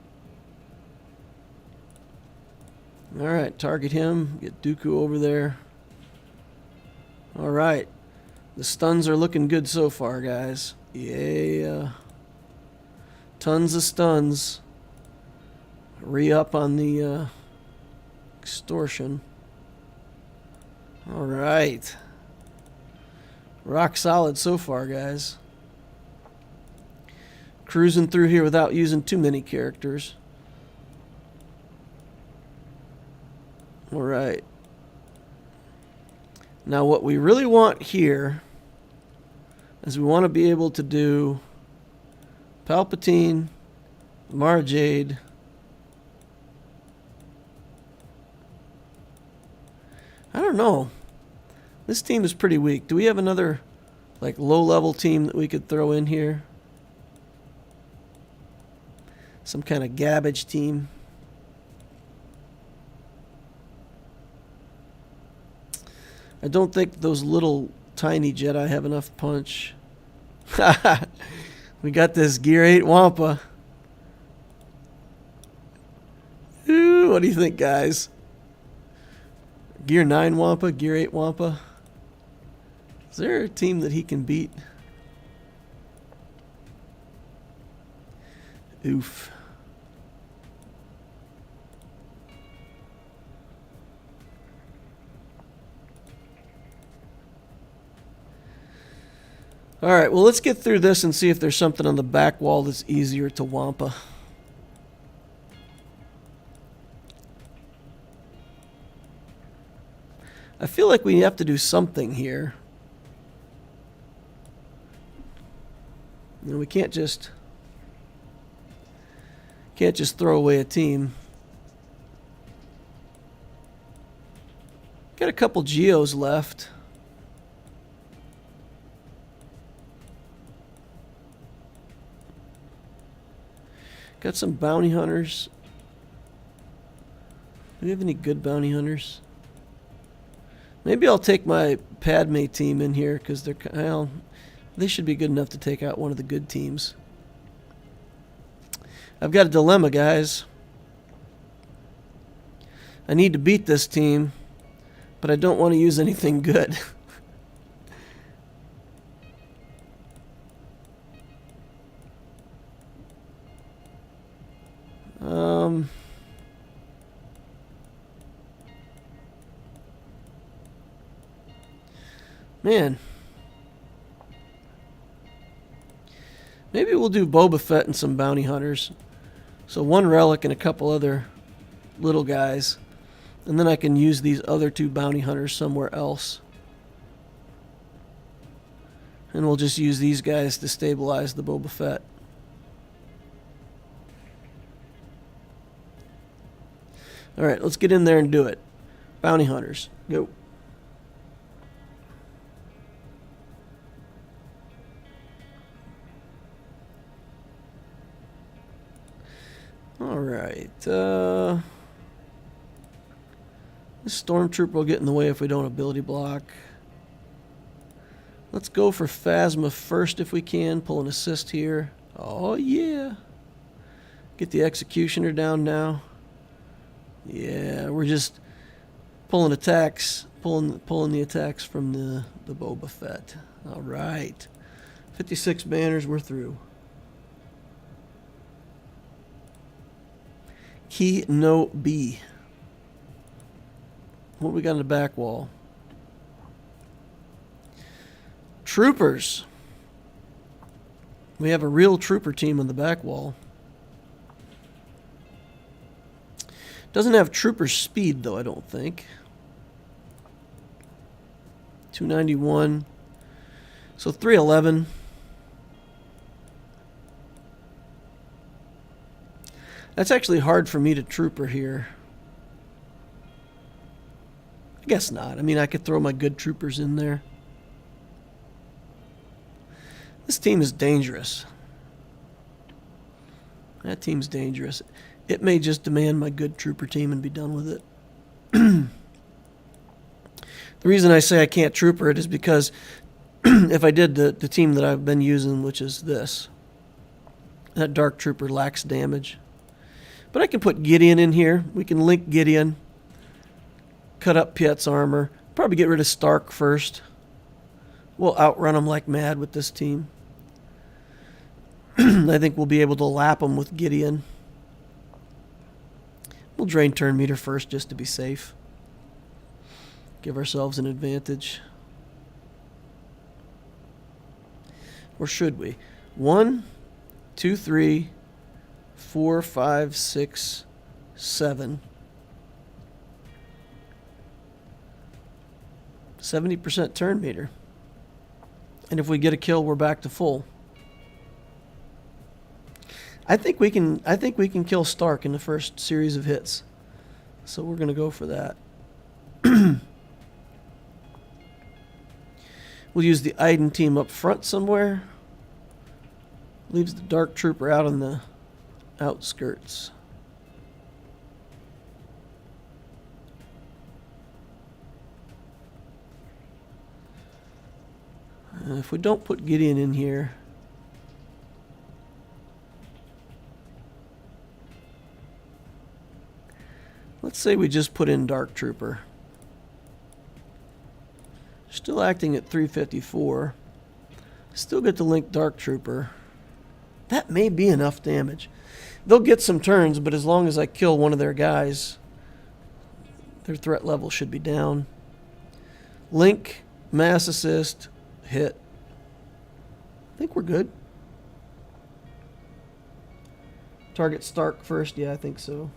Alright, target him. Get Dooku over there. Alright. The stuns are looking good so far, guys. Yeah. Tons of stuns. Re-up on the extortion. All right. Rock solid so far, guys. Cruising through here without using too many characters. All right. Now what we really want here is we want to be able to do Palpatine, Mara Jade, I don't know. This team is pretty weak. Do we have another like low-level team that we could throw in here? Some kind of garbage team. I don't think those little tiny Jedi have enough punch. We got this Gear 8 Wampa. Ooh, what do you think, guys? Gear 9 Wampa, Gear 8 Wampa. Is there a team that he can beat? Oof. Alright, well, let's get through this and see if there's something on the back wall that's easier to Wampa. I feel like we have to do something here. You know, we can't just throw away a team. Got a couple Geos left. Got some bounty hunters. Do we have any good bounty hunters? Maybe I'll take my Padme team in here because they're, well, they should be good enough to take out one of the good teams. I've got a dilemma, guys. I need to beat this team, but I don't want to use anything good. Man. Maybe we'll do Boba Fett and some bounty hunters. So one Relic and a couple other little guys. And then I can use these other two bounty hunters somewhere else. And we'll just use these guys to stabilize the Boba Fett. Alright, let's get in there and do it. Bounty hunters, go. Alright, this Stormtrooper will get in the way if we don't ability block. Let's go for Phasma first if we can. Pull an assist here. Oh yeah. Get the Executioner down now. Yeah, we're just pulling attacks, pulling the attacks from the Boba Fett. Alright. 56 banners, we're through. Key no B. What we got on the back wall? Troopers. We have a real trooper team on the back wall. Doesn't have trooper speed though, I don't think. 291. So 311. That's actually hard for me to trooper here. I guess not. I mean, I could throw my good troopers in there. This team is dangerous. That team's dangerous. It may just demand my good trooper team and be done with it. The reason I say I can't trooper it is because if I did the team that I've been using, which is this, that Dark Trooper lacks damage. But I can put Gideon in here. We can link Gideon. Cut up Piet's armor. Probably get rid of Stark first. We'll outrun them like mad with this team. I think we'll be able to lap them with Gideon. We'll drain turn meter first just to be safe. Give ourselves an advantage. Or should we? 1, 2, 3, 4, 5, 6, 7. 70% turn meter. And if we get a kill, we're back to full. I think we can kill Stark in the first series of hits. So we're going to go for that. We'll use the Iden team up front somewhere. Leaves the Dark Trooper out on the outskirts. If we don't put Gideon in here, let's say we just put in Dark Trooper. Still acting at 354. Still get to link Dark Trooper. That may be enough damage. They'll get some turns, but as long as I kill one of their guys, their threat level should be down. Link, mass assist, hit. I think we're good. Target Stark first. Yeah, I think so.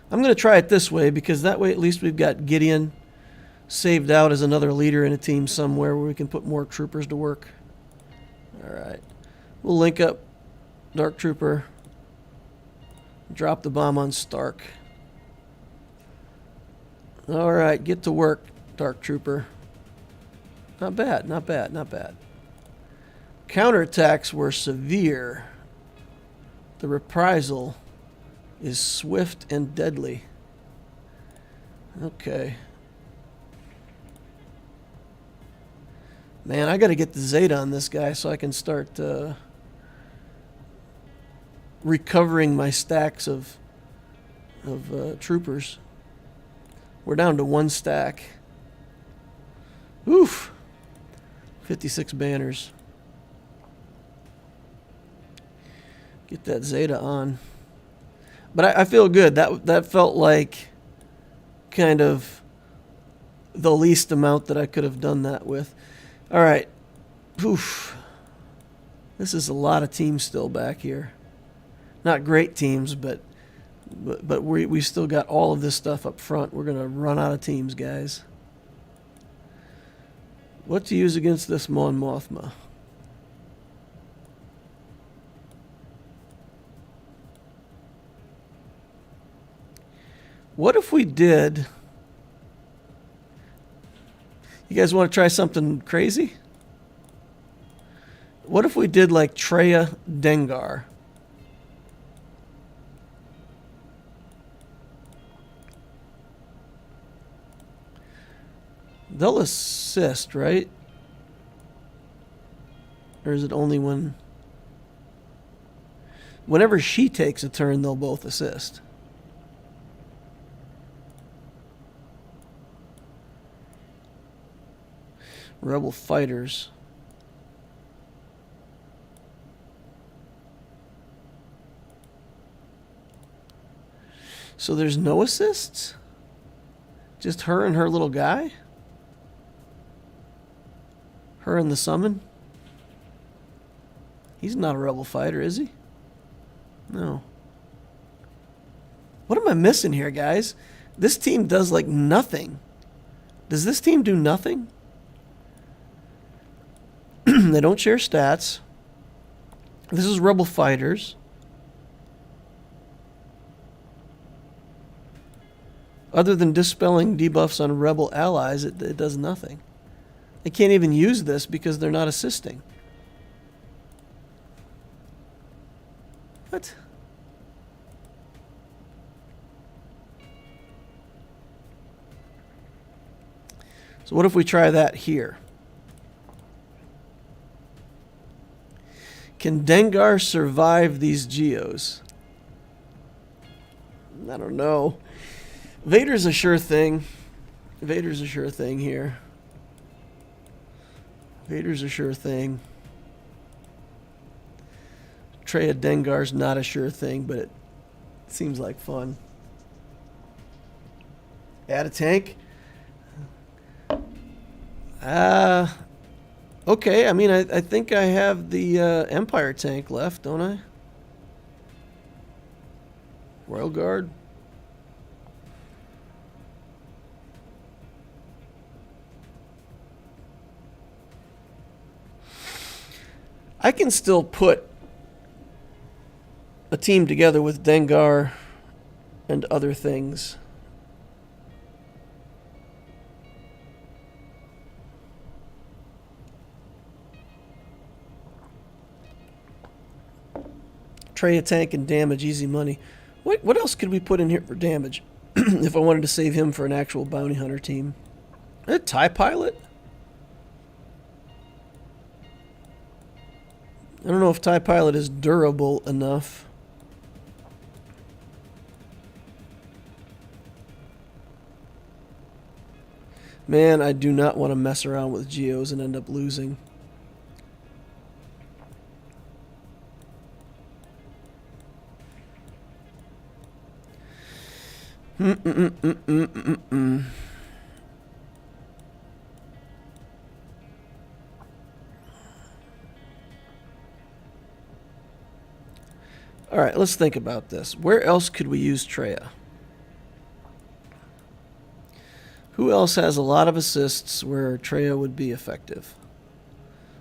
I'm going to try it this way because that way at least we've got Gideon saved out as another leader in a team somewhere where we can put more troopers to work. Alright. We'll link up Dark Trooper. Drop the bomb on Stark. Alright, get to work, Dark Trooper. Not bad, not bad, not bad. Counterattacks were severe. The reprisal is swift and deadly. Okay. Man, I got to get the Zeta on this guy so I can start recovering my stacks of troopers. We're down to 1 stack. Oof. 56 banners. Get that Zeta on. But I feel good. That felt like kind of the least amount that I could have done that with. All right. Oof. This is a lot of teams still back here. Not great teams, but we still got all of this stuff up front. We're going to run out of teams, guys. What to use against this Mon Mothma? What if we did... You guys want to try something crazy? What if we did like Treya Dengar? They'll assist, right? Or is it only when... Whenever she takes a turn, they'll both assist. Rebel fighters. So there's no assists? Just her and her little guy? Her and the summon? He's not a rebel fighter, is he? No. What am I missing here, guys? This team does like nothing. Does this team do nothing? They don't share stats. This is rebel fighters. Other than dispelling debuffs on rebel allies, it does nothing. They can't even use this because they're not assisting. What? So what if we try that here? Can Dengar survive these Geos? I don't know. Vader's a sure thing. Vader's a sure thing here. Vader's a sure thing. Traya Dengar's not a sure thing, but it seems like fun. Add a tank? Okay, I mean, I think I have the Empire tank left, don't I? Royal Guard. I can still put a team together with Dengar and other things. Traya tank and damage, easy money. What else could we put in here for damage? If I wanted to save him for an actual bounty hunter team. A TIE pilot? I don't know if TIE pilot is durable enough. Man, I do not want to mess around with Geos and end up losing. All right, let's think about this. Where else could we use Traya? Who else has a lot of assists where Traya would be effective?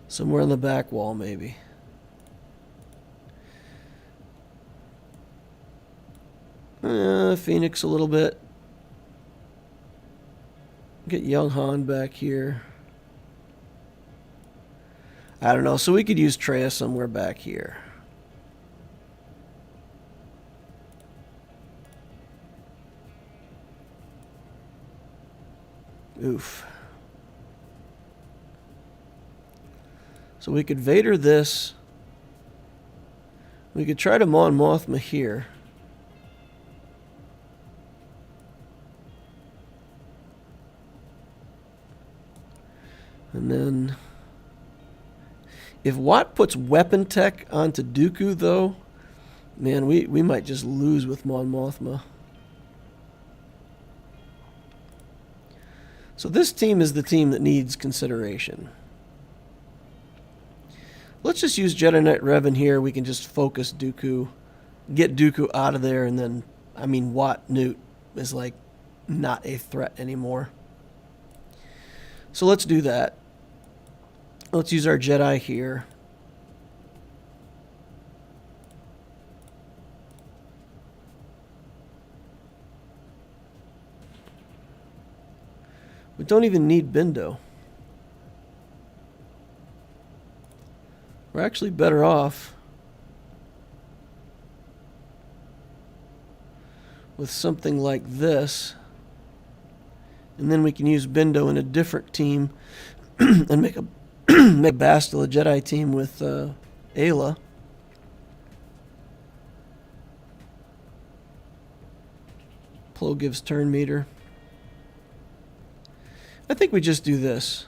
Somewhere on the back wall, maybe. Phoenix a little bit. Get Young Han back here. I don't know. So we could use Traya somewhere back here. Oof. So we could Vader this. We could try to Mon Mothma here. And then, if Watt puts weapon tech onto Dooku, though, man, we might just lose with Mon Mothma. So this team is the team that needs consideration. Let's just use Jedi Knight Revan here. We can just focus Dooku, get Dooku out of there, and then, I mean, Watt Newt is like not a threat anymore. So let's do that. Let's use our Jedi here. We don't even need Bindo. We're actually better off with something like this. And then we can use Bindo in a different team and make a Bastila Jedi team with Ayla. Plo gives turn meter. I think we just do this.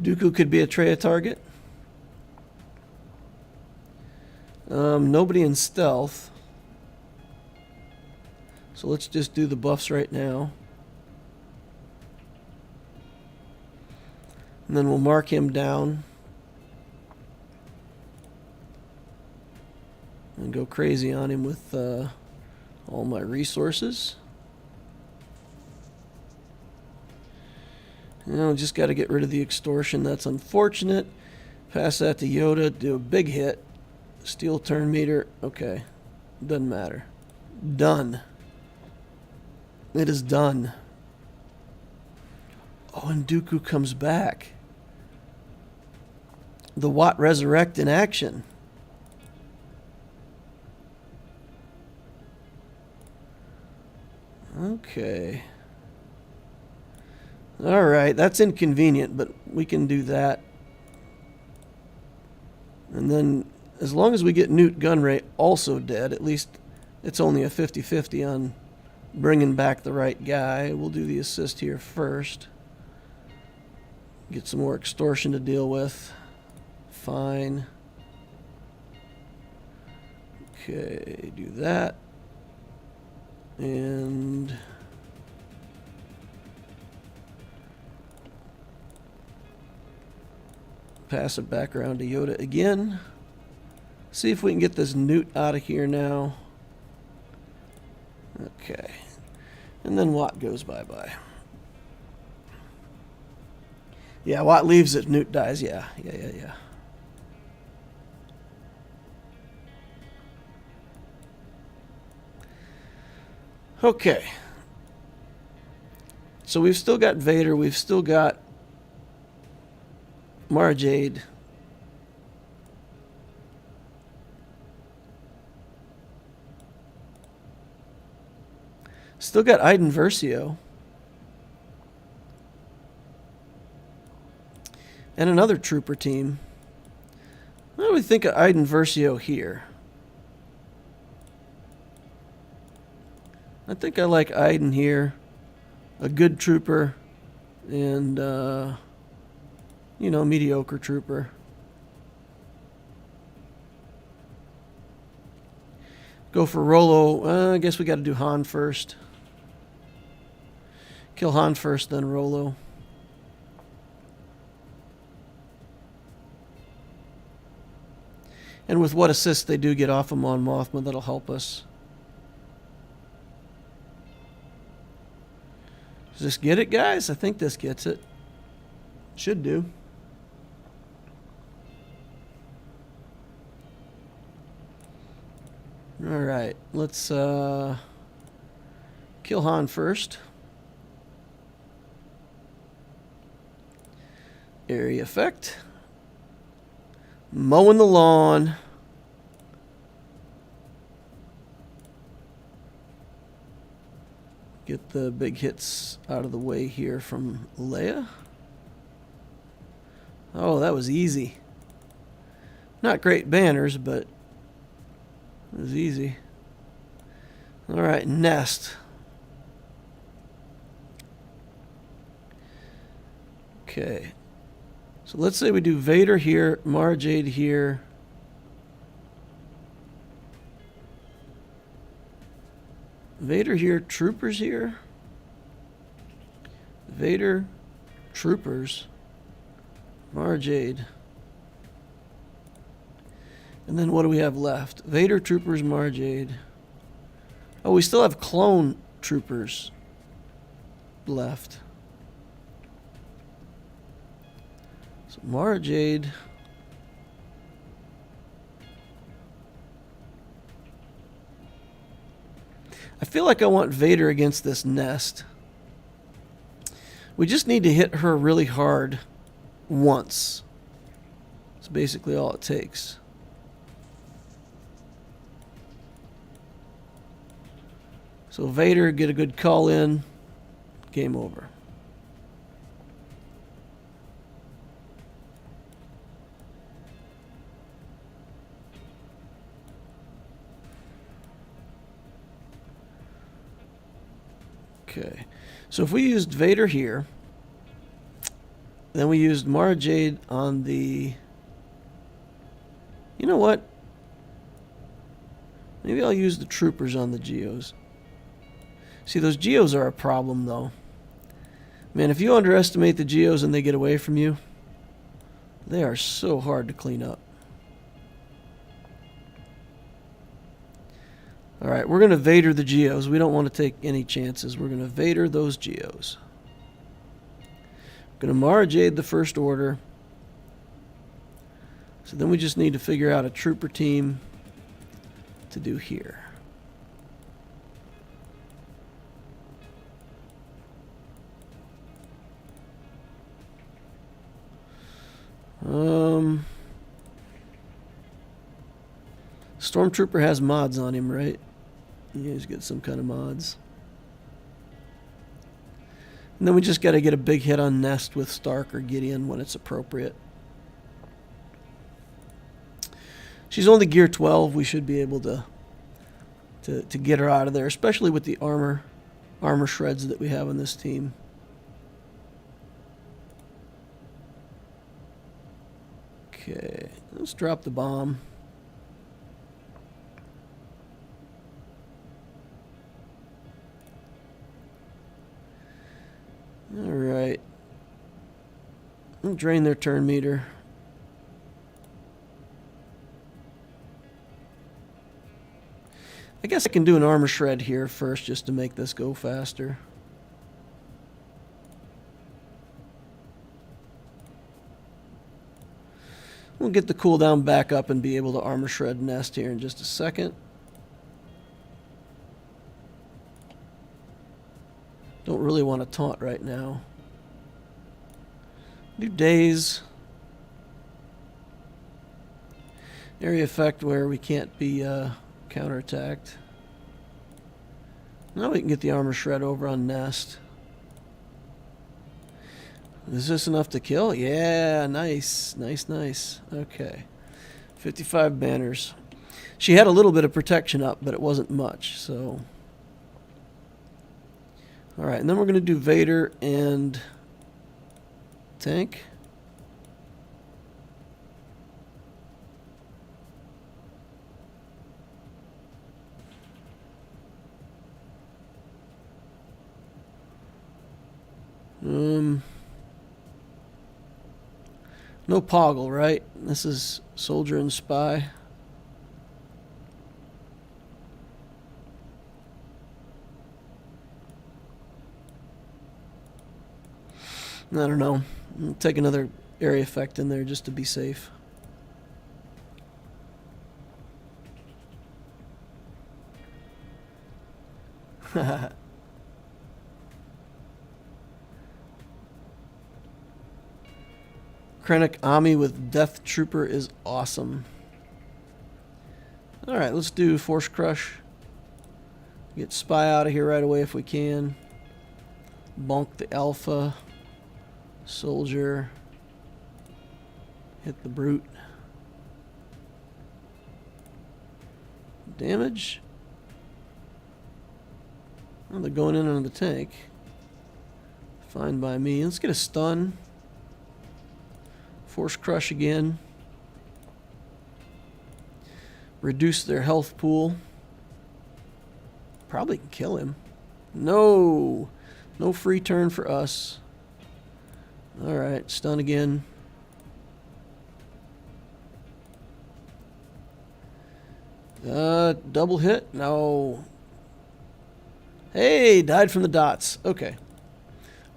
Dooku could be a Traya target. Nobody in stealth. So let's just do the buffs right now. And then we'll mark him down. And go crazy on him with all my resources. You know, just got to get rid of the extortion. That's unfortunate. Pass that to Yoda. Do a big hit. Steal turn meter. Okay. Doesn't matter. Done. It is done. Oh, and Dooku comes back. The Watt Resurrect in action. Okay. Alright, that's inconvenient, but we can do that. And then, as long as we get Newt Gunray also dead, at least it's only a 50-50 on bringing back the right guy. We'll do the assist here first. Get some more extortion to deal with. Fine. Okay, do that. And pass it back around to Yoda again. See if we can get this Newt out of here now. Okay. And then Watt goes bye-bye. Yeah, Watt leaves it. Newt dies. Yeah. Okay. So we've still got Vader. We've still got Mara Jade. Still got Iden Versio. And another trooper team. What do we think of Iden Versio here? I think I like Iden here. A good trooper. And, you know, mediocre trooper. Go for Rolo. I guess we got to do Han first. Kill Han first, then Rolo. And with what assist they do get off of Mon Mothma, that'll help us. Does this get it, guys? I think this gets it. Should do. Alright, let's kill Han first. Area effect. Mowing the lawn. Get the big hits out of the way here from Leia. Oh, that was easy. Not great banners, but it was easy. Alright, nest. Okay. So let's say we do Vader here, Mara Jade here. Vader here, troopers here. Vader, troopers, Mara Jade. And then what do we have left? Vader, troopers, Mara Jade. Oh, we still have clone troopers left. So Mara Jade. I feel like I want Vader against this nest. We just need to hit her really hard once. That's basically all it takes. So Vader, get a good call in. Game over. Okay, so if we used Vader here, then we used Mara Jade on the... You know what? Maybe I'll use the troopers on the Geos. See, those Geos are a problem, though. Man, if you underestimate the Geos and they get away from you, they are so hard to clean up. Alright, we're going to Vader the Geos. We don't want to take any chances. We're going to Vader those Geos. We're going to Mara Jade the First Order. So then we just need to figure out a trooper team to do here. Stormtrooper has mods on him, right? You guys get some kind of mods. And then we just got to get a big hit on Nest with Stark or Gideon when it's appropriate. She's only gear 12. We should be able to get her out of there, especially with the armor shreds that we have on this team. Okay, let's drop the bomb. Alright. Drain their turn meter. I guess I can do an armor shred here first just to make this go faster. We'll get the cooldown back up and be able to armor shred nest here in just a second. Don't really want to taunt right now. Do daze. Area effect where we can't be counterattacked. Now we can get the armor shred over on nest. Is this enough to kill? Yeah, nice. Nice, nice. Okay. 55 banners. She had a little bit of protection up, but it wasn't much, so. Alright, and then we're going to do Vader and tank. No Poggle, right? This is Soldier and Spy. I don't know. I'll take another area effect in there just to be safe. Krennic Ami with Death Trooper is awesome. Alright, let's do Force Crush. Get Spy out of here right away if we can. Bonk the Alpha. Soldier. Hit the Brute. Damage. Oh, they're going in on the tank. Fine by me. Let's get a stun. Force Crush again. Reduce their health pool. Probably can kill him. No. No free turn for us. Alright, stun again. Double hit? No. Hey, died from the dots. Okay.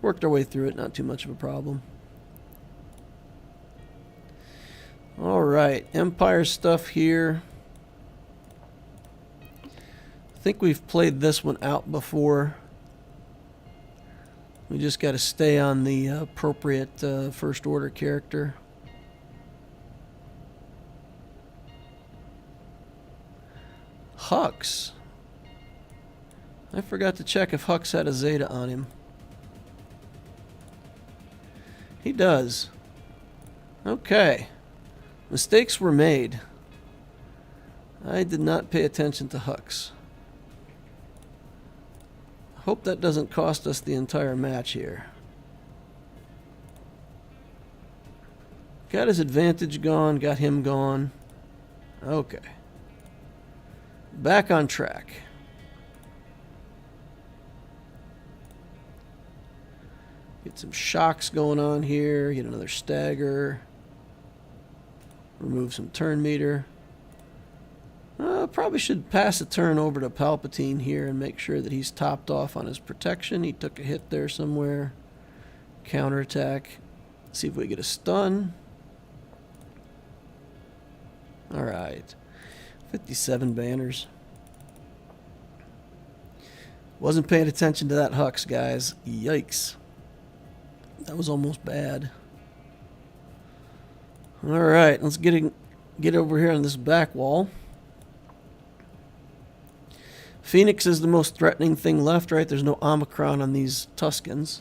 Worked our way through it, not too much of a problem. Alright, Empire stuff here. I think we've played this one out before. We just got to stay on the appropriate First Order character. Hux. I forgot to check if Hux had a Zeta on him. He does. Okay. Mistakes were made. I did not pay attention to Hux. Hope that doesn't cost us the entire match here. Got his advantage gone, got him gone. Okay. Back on track. Get some shocks going on here, get another stagger. Remove some turn meter. Probably should pass a turn over to Palpatine here and make sure that he's topped off on his protection. He took a hit there somewhere. Counterattack. See if we get a stun. Alright. 57 banners. Wasn't paying attention to that Hux, guys. Yikes. That was almost bad. Alright, let's get over here on this back wall. Phoenix is the most threatening thing left, right? There's no Omicron on these Tuskens.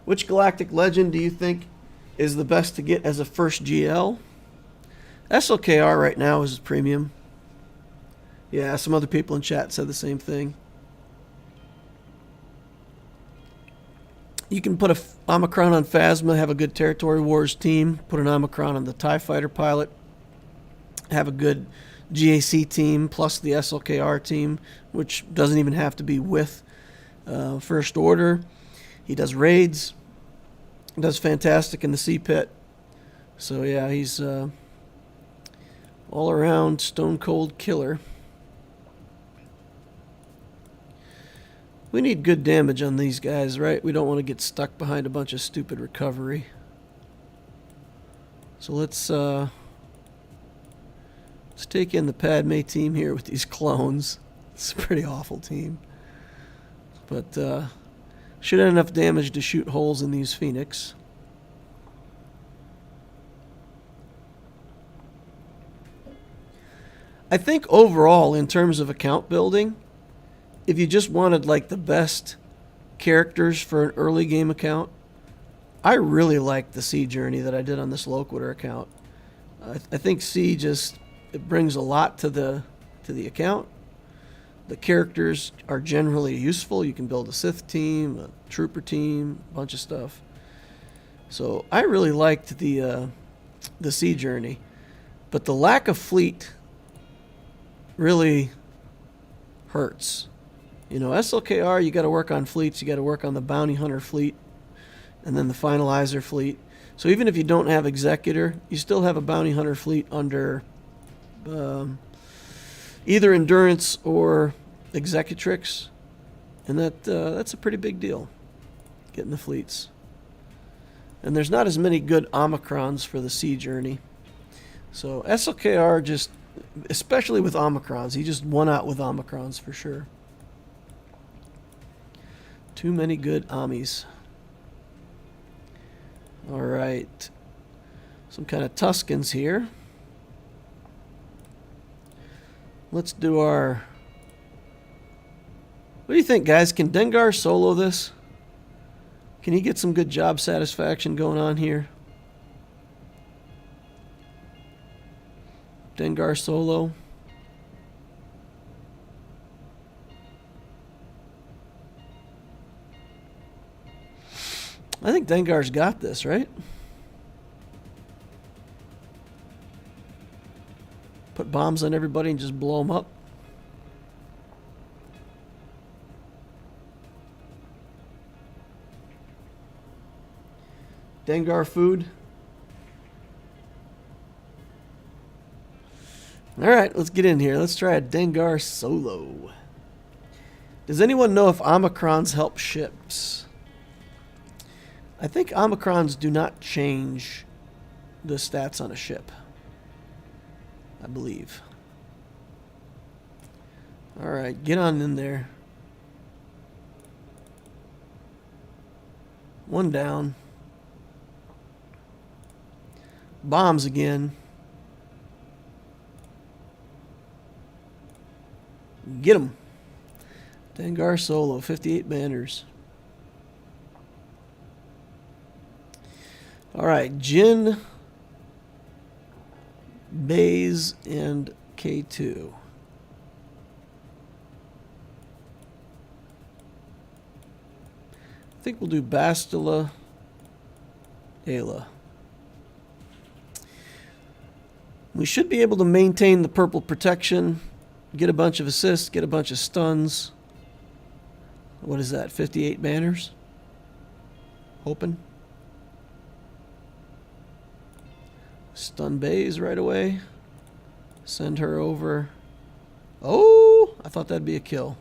Which galactic legend do you think is the best to get as a first GL? SLKR right now is premium. Yeah, some other people in chat said the same thing. You can put a Omicron on Phasma, have a good Territory Wars team, put an Omicron on the TIE Fighter pilot, have a good GAC team plus the SLKR team, which doesn't even have to be with First Order. He does raids, does fantastic in the Sea Pit. So yeah, he's all around stone cold killer. We need good damage on these guys, right? We don't want to get stuck behind a bunch of stupid recovery. So let's take in the Padme team here with these clones. It's a pretty awful team. But should have enough damage to shoot holes in these Phoenix. I think overall, in terms of account building, if you just wanted like the best characters for an early game account, I really like the Sea Journey that I did on this Loquitur account. I think Sea just, it brings a lot to the account. The characters are generally useful. You can build a Sith team, a Trooper team, a bunch of stuff. So I really liked the Sea Journey, but the lack of fleet really hurts. You know, SLKR, you got to work on fleets. You got to work on the Bounty Hunter fleet and then the Finalizer fleet. So even if you don't have Executor, you still have a Bounty Hunter fleet under either Endurance or Executrix. And that's a pretty big deal, getting the fleets. And there's not as many good Omicrons for the Sea Journey. So SLKR just, especially with Omicrons, he just won out with Omicrons for sure. Too many good Amis. Alright. Some kind of Tuskens here. Let's do our... What do you think, guys? Can Dengar solo this? Can he get some good job satisfaction going on here? Dengar solo. I think Dengar's got this, right? Put bombs on everybody and just blow them up. Dengar food. Alright, let's get in here. Let's try a Dengar solo. Does anyone know if Omicrons help ships? I think Omicrons do not change the stats on a ship. I believe. Alright, get on in there. One down. Bombs again. Get him. Dengar solo, 58 banners. Alright, Jin, Baze, and K2. I think we'll do Bastila, Ayla. We should be able to maintain the purple protection, get a bunch of assists, get a bunch of stuns. What is that, 58 banners? Hoping. Stun Baze right away. Send her over. Oh, I thought that'd be a kill.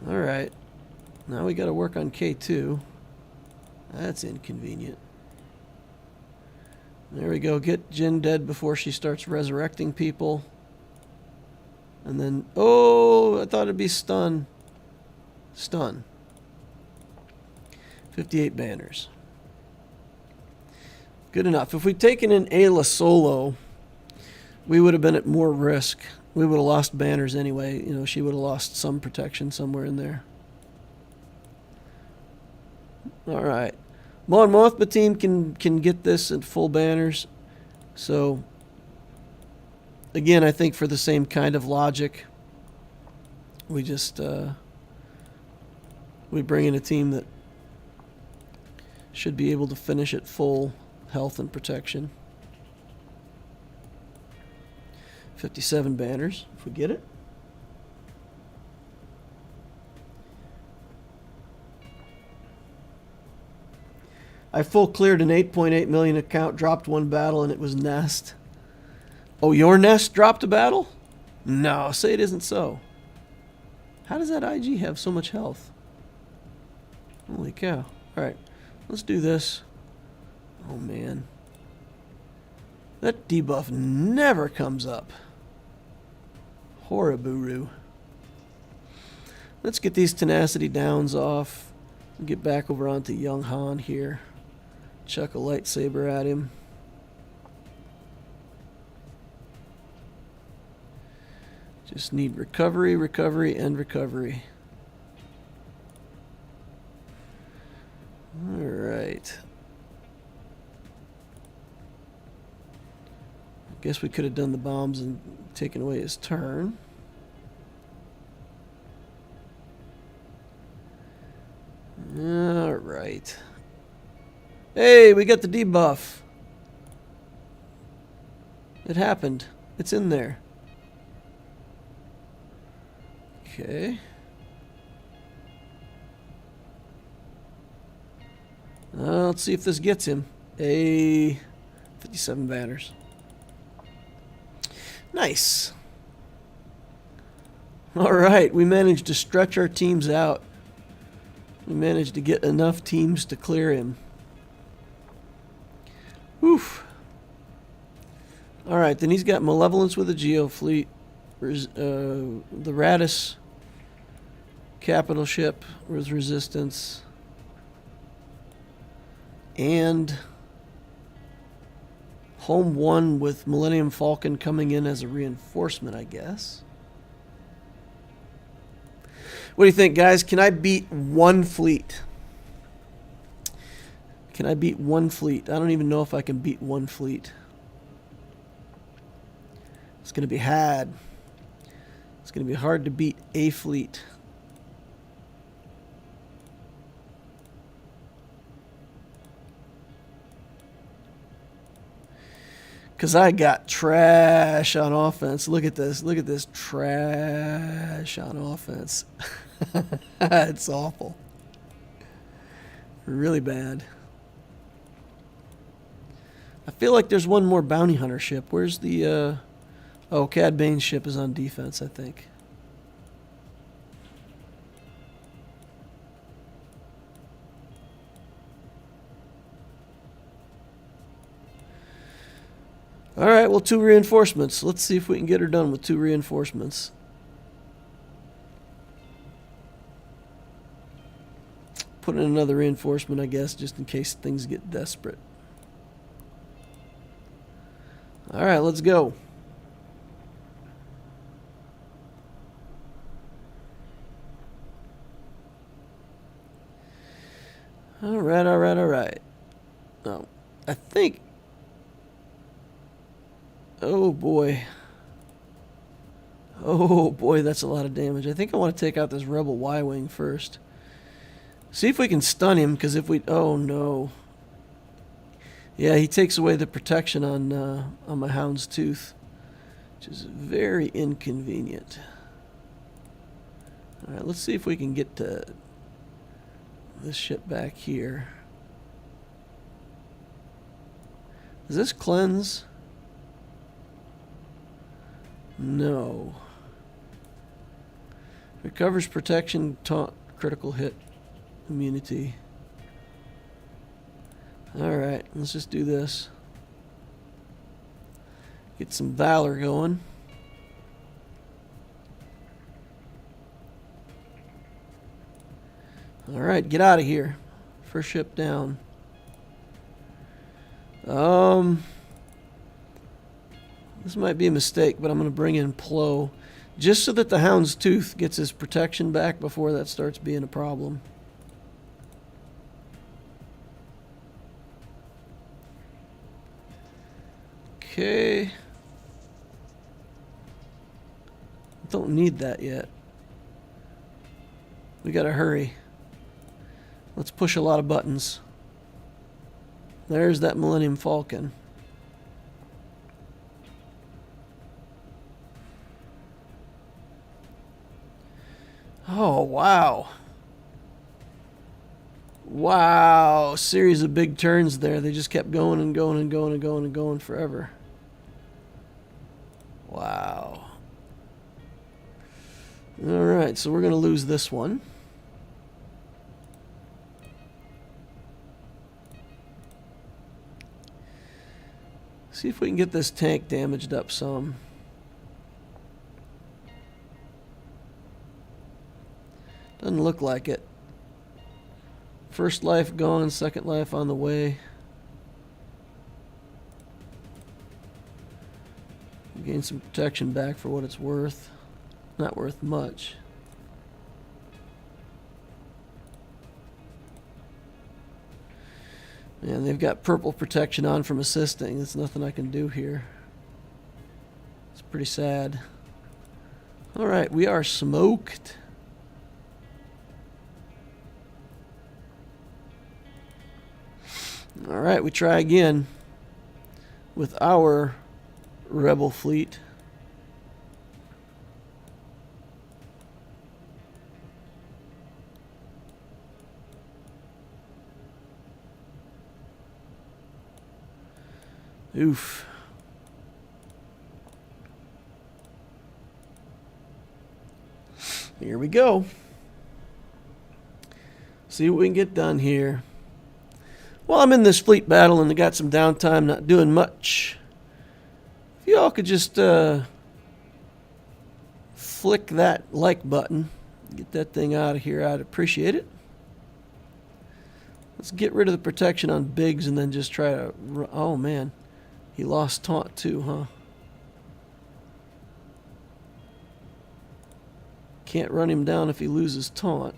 Alright. Now we gotta work on K2. That's inconvenient. There we go. Get Jin dead before she starts resurrecting people. And then, oh, I thought it'd be stun. Stun. 58 banners. Good enough. If we'd taken in Ayla solo, we would have been at more risk. We would have lost banners anyway. You know, she would have lost some protection somewhere in there. All right. Mon Mothma team can get this at full banners. So, again, I think for the same kind of logic, we just We bring in a team that should be able to finish at full health and protection. 57 banners, if we get it. I full cleared an 8.8 million account, dropped one battle, and it was Nest. Oh, your Nest dropped a battle? No, say it isn't so. How does that IG have so much health? Holy cow. Alright, let's do this. Oh, man. That debuff never comes up. Horriburu. Let's get these tenacity downs off. Get back over onto Young Han here. Chuck a lightsaber at him. Just need recovery, recovery, and recovery. Alright. I guess we could have done the bombs and taken away his turn. Alright. Hey, we got the debuff. It happened. It's in there. Okay. Let's see if this gets him. 57 banners. Nice. Alright, we managed to stretch our teams out. We managed to get enough teams to clear him. Oof. Alright, then he's got Malevolence with a Geo fleet. The Radis capital ship with resistance. And Home 1 with Millennium Falcon coming in as a reinforcement, I guess. What do you think, guys? Can I beat one fleet? Can I beat one fleet? I don't even know if I can beat one fleet. It's going to be had. It's going to be hard to beat a fleet. Because I got trash on offense. Look at this. Look at this trash on offense. It's awful. Really bad. I feel like there's one more bounty hunter ship. Where's the... Oh, Cad Bane's ship is on defense, I think. Alright, well, 2 reinforcements. Let's see if we can get her done with 2 reinforcements. Put in another reinforcement, I guess, just in case things get desperate. Alright, let's go. Alright, alright, alright. Oh, I think... Oh boy. Oh boy, that's a lot of damage. I think I want to take out this Rebel Y-Wing first. See if we can stun him, because if we... Oh no. Yeah, he takes away the protection on my Hound's Tooth, which is very inconvenient. Alright, let's see if we can get to this ship back here. Does this cleanse? No. Recovers protection, taunt, critical hit, immunity. Alright, let's just do this. Get some valor going. Alright, get out of here. First ship down. This might be a mistake, but I'm going to bring in Plo, just so that the Hound's Tooth gets his protection back before that starts being a problem. Okay. Don't need that yet. We gotta hurry. Let's push a lot of buttons. There's that Millennium Falcon. Oh, wow. Wow. Series of big turns there. They just kept going and going and going and going and going forever. Wow. Alright, so we're going to lose this one. See if we can get this tank damaged up some. Doesn't look like it. First life gone, second life on the way. Gain some protection back for what it's worth. Not worth much. Man, they've got purple protection on from assisting. There's nothing I can do here. It's pretty sad. Alright, we are smoked. Alright, we try again with our rebel fleet. Oof. Here we go. See what we can get done here. Well, I'm in this fleet battle and I got some downtime, not doing much. If y'all could just flick that like button, get that thing out of here, I'd appreciate it. Let's get rid of the protection on Biggs and then just try to... Oh, man. He lost taunt too, huh? Can't run him down if he loses taunt.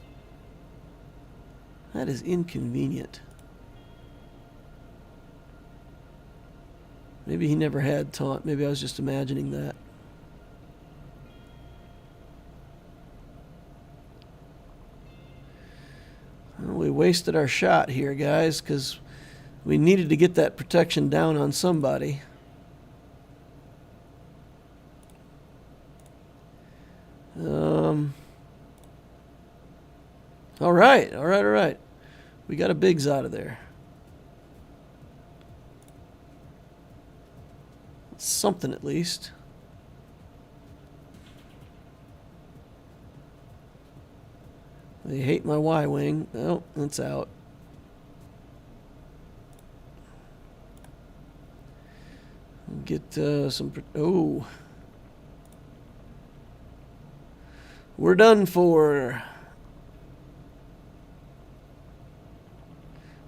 That is inconvenient. Maybe he never had taunt. Maybe I was just imagining that. Well, we wasted our shot here, guys, because we needed to get that protection down on somebody. All right. We got a Biggs out of there. Something at least. They hate my Y-wing. Oh, it's out. Get some... Oh. We're done for.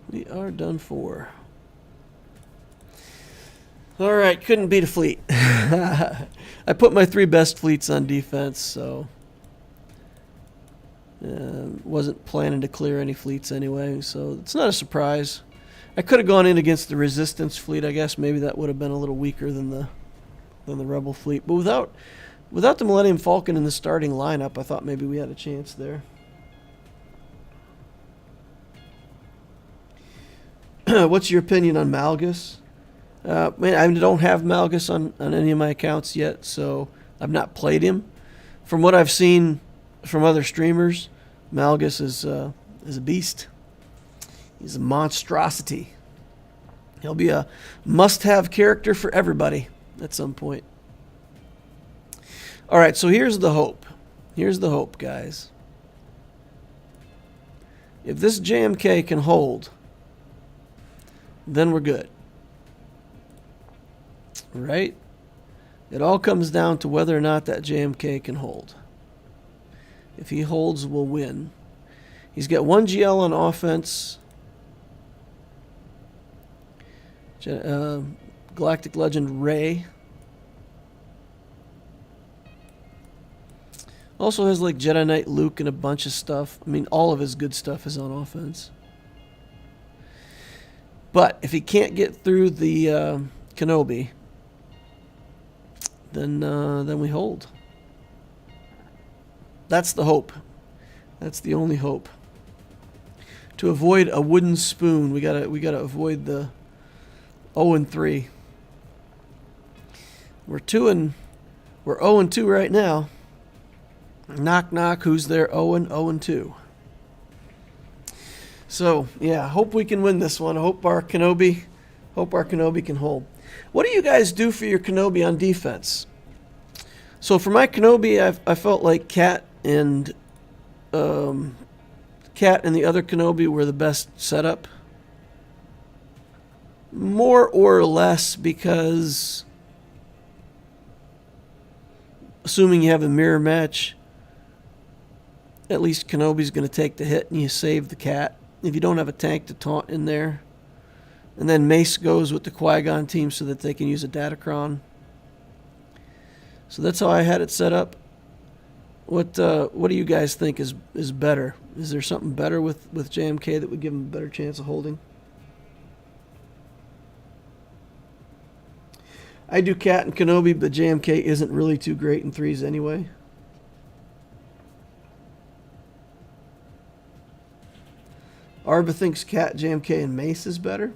We are done for. Alright, couldn't beat a fleet. I put my 3 best fleets on defense, so... wasn't planning to clear any fleets anyway, so it's not a surprise. I could have gone in against the Resistance fleet, I guess. Maybe that would have been a little weaker than the Rebel fleet. But without the Millennium Falcon in the starting lineup, I thought maybe we had a chance there. What's your opinion on Malgus? Man, I don't have Malgus on any of my accounts yet, so I've not played him. From what I've seen from other streamers, Malgus is a beast. He's a monstrosity. He'll be a must-have character for everybody at some point. All right, so here's the hope. Here's the hope, guys. If this JMK can hold, then we're good. Right? It all comes down to whether or not that JMK can hold. If he holds, we'll win. He's got 1 GL on offense. Galactic Legend Rey. Also has like Jedi Knight Luke and a bunch of stuff. I mean, all of his good stuff is on offense. But if he can't get through the Kenobi, then we hold. That's the hope. That's the only hope. To avoid a wooden spoon, we gotta avoid the 0-3. We're 0-2 right now. Knock knock, who's there? 0-2. So yeah, hope we can win this one. Hope our Kenobi can hold. What do you guys do for your Kenobi on defense? So for my Kenobi, I felt like Cat and the other Kenobi were the best setup. More or less because, assuming you have a mirror match, at least Kenobi's going to take the hit and you save the Cat. If you don't have a tank to taunt in there. And then Mace goes with the Qui-Gon team so that they can use a Datacron. So that's how I had it set up. What do you guys think is better? Is there something better with JMK that would give him a better chance of holding? I do Cat and Kenobi, but JMK isn't really too great in 3s anyway. Arba thinks Cat, JMK, and Mace is better.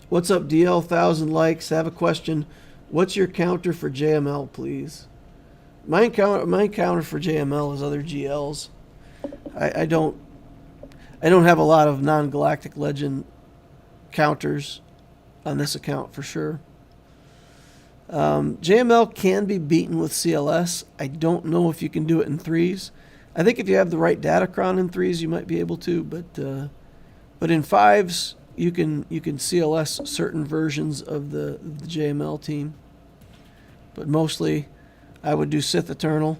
What's up, DL? 1,000 likes. I have a question. What's your counter for JML, please? My counter for JML is other GLs. I don't have a lot of non-galactic legend counters on this account for sure. JML can be beaten with CLS. I don't know if you can do it in 3s. I think if you have the right Datacron in 3s, you might be able to, but in 5s, you can CLS certain versions of the JML team. But mostly, I would do Sith Eternal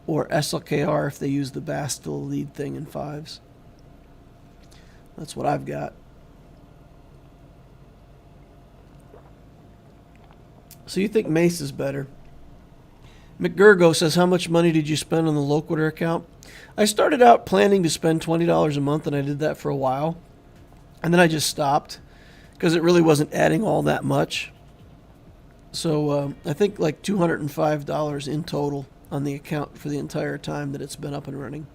or SLKR if they use the Bastille lead thing in 5s. That's what I've got. So you think Mace is better? McGurgo says, how much money did you spend on the Loquitur account? I started out planning to spend $20 a month, and I did that for a while. And then I just stopped because it really wasn't adding all that much. So I think like $205 in total on the account for the entire time that it's been up and running.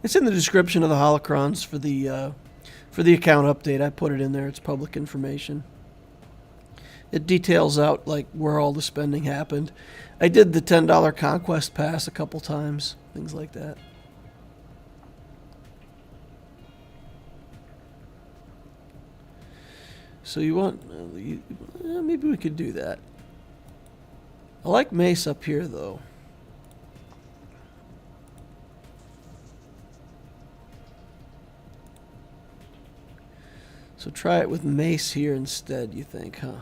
It's in the description of the holocrons for the account update. I put it in there. It's public information. It details out like where all the spending happened. I did the $10 Conquest Pass a couple times, things like that. So you want, maybe we could do that. I like Mace up here though. So try it with Mace here instead, you think, huh?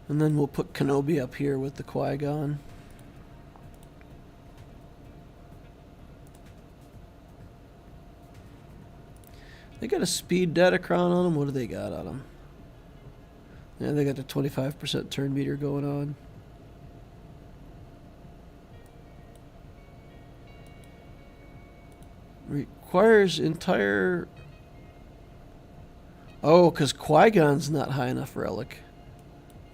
And then we'll put Kenobi up here with the Qui-Gon. They got a speed Datacron on them. What do they got on them? Yeah, they got the 25% turn meter going on. Requires entire... Oh, because Qui-Gon's not high enough for Relic.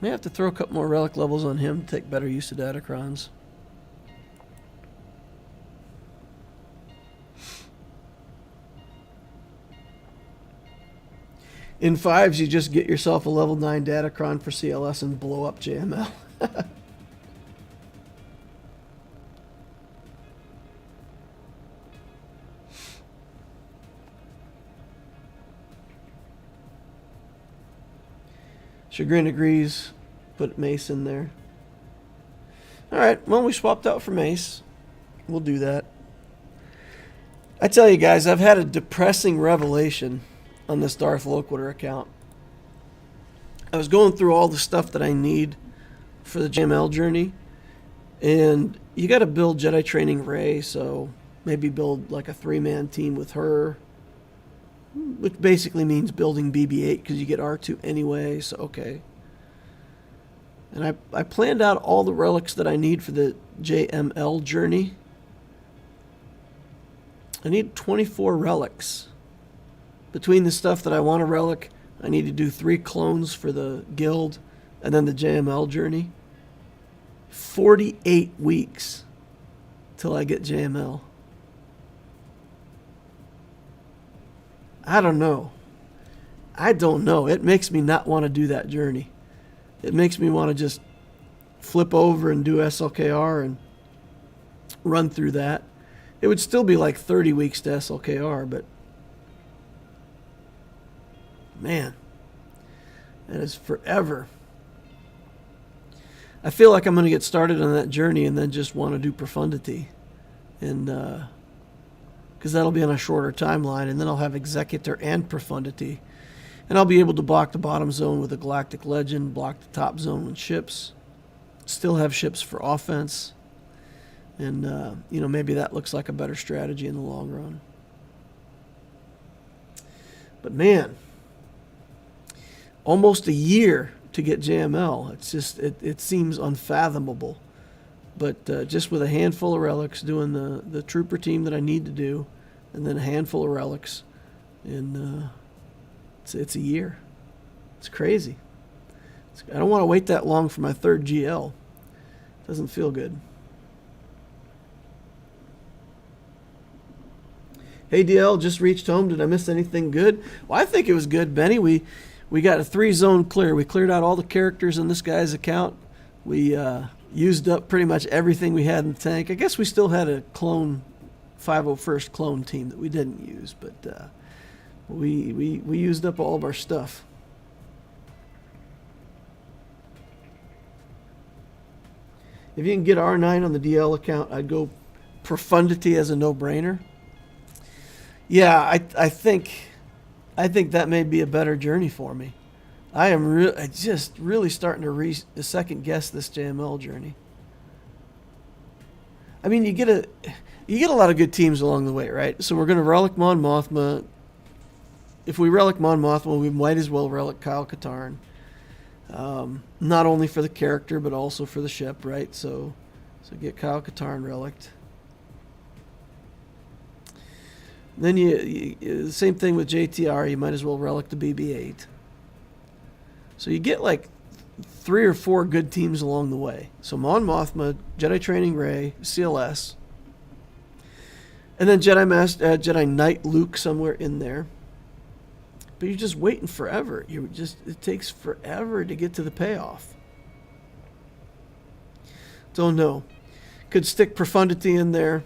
May have to throw a couple more Relic levels on him to take better use of Datacrons. In 5s, you just get yourself a level 9 Datacron for CLS and blow up JML. Chagrin agrees. Put Mace in there. Alright, well, we swapped out for Mace. We'll do that. I tell you guys, I've had a depressing revelation on this Darth Loquitur account. I was going through all the stuff that I need for the JML journey, and you got to build Jedi Training Rey, so maybe build like a 3-man team with her, which basically means building BB-8 because you get R2 anyway, so okay. And I planned out all the relics that I need for the JML journey. I need 24 relics. Between the stuff that I want a relic, I need to do 3 clones for the guild, and then the JML journey. 48 weeks till I get JML. I don't know. It makes me not want to do that journey. It makes me want to just flip over and do SLKR and run through that. It would still be like 30 weeks to SLKR, but man, that is forever. I feel like I'm going to get started on that journey and then just want to do Profundity. And because that'll be on a shorter timeline, and then I'll have Executor and Profundity. And I'll be able to block the bottom zone with a Galactic Legend, block the top zone with ships, still have ships for offense. And, maybe that looks like a better strategy in the long run. But man, almost a year to get JML. It's just, it seems unfathomable. But just with a handful of relics, doing the trooper team that I need to do, and then a handful of relics, and it's a year. It's crazy. I don't want to wait that long for my 3rd GL. Doesn't feel good. Hey DL, just reached home. Did I miss anything good? Well, I think it was good, Benny. We got a 3-zone clear. We cleared out all the characters in this guy's account. We used up pretty much everything we had in the tank. I guess we still had a clone, 501st clone team that we didn't use, but we used up all of our stuff. If you can get R9 on the DL account, I'd go Profundity as a no-brainer. Yeah, I think that may be a better journey for me. I am just really starting to second guess this JML journey. I mean, you get a lot of good teams along the way, right? So we're going to relic Mon Mothma. If we relic Mon Mothma, we might as well relic Kyle Katarn. Not only for the character, but also for the ship, right? So get Kyle Katarn reliced. Then you same thing with JTR. You might as well relic the BB-8. So you get like 3 or 4 good teams along the way. So Mon Mothma, Jedi Training Ray, CLS, and then Jedi Knight Luke somewhere in there. But you're just waiting forever. It takes forever to get to the payoff. Don't know. Could stick Profundity in there.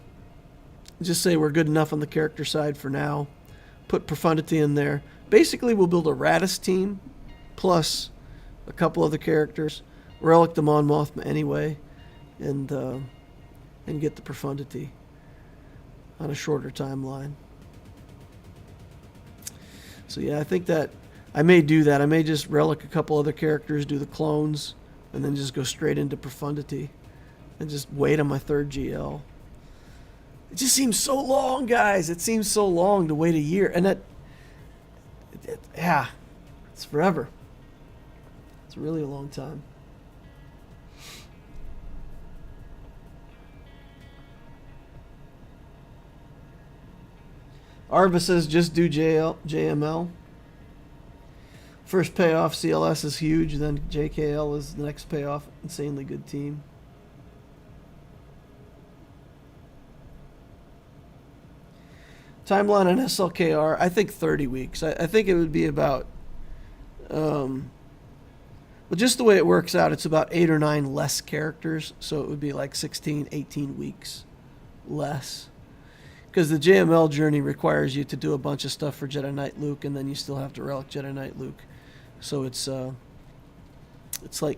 Just say we're good enough on the character side for now. Put Profundity in there. Basically, we'll build a Radis team plus a couple other characters. Relic the Mon Mothma anyway, and get the Profundity on a shorter timeline. So yeah, I think that I may do that. I may just relic a couple other characters, do the clones, and then just go straight into Profundity and just wait on my 3rd GL. It just seems so long, guys. It seems so long to wait a year. And it's forever. It's really a long time. Arva says just do JML. First payoff, CLS is huge. Then JKL is the next payoff. Insanely good team. Timeline on SLKR, I think 30 weeks. I think it would be about, just the way it works out, it's about 8 or 9 less characters. So it would be like 16, 18 weeks less. Because the JML journey requires you to do a bunch of stuff for Jedi Knight Luke, and then you still have to relic Jedi Knight Luke. So it's like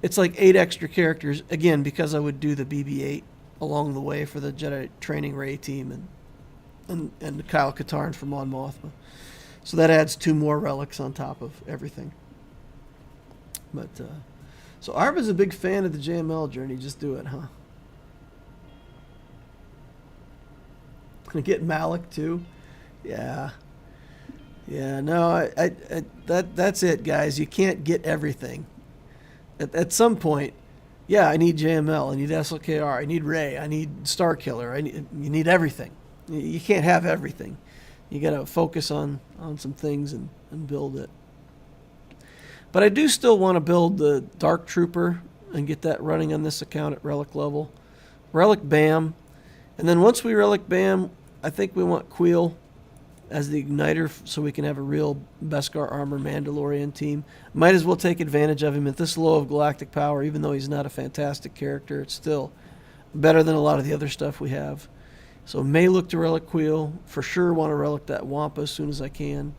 8 extra characters, again, because I would do the BB-8 along the way for the Jedi Training Ray team and Kyle Katarn for Mon Mothma. So that adds 2 more relics on top of everything. But so Arva's a big fan of the JML journey. Just do it, huh? Gonna get Malik too. Yeah. No, that's it, guys. You can't get everything. At some point, yeah, I need JML. I need SLKR. I need Ray. I need Starkiller. You need everything. You can't have everything. You got to focus on some things and build it. But I do still want to build the Dark Trooper and get that running on this account at Relic level. Relic BAM. And then once we Relic BAM, I think we want Queel as the igniter so we can have a real Beskar Armor Mandalorian team. Might as well take advantage of him at this low of galactic power. Even though he's not a fantastic character, it's still better than a lot of the other stuff we have. So may look to Relic Queel. For sure want to Relic that Wampa as soon as I can.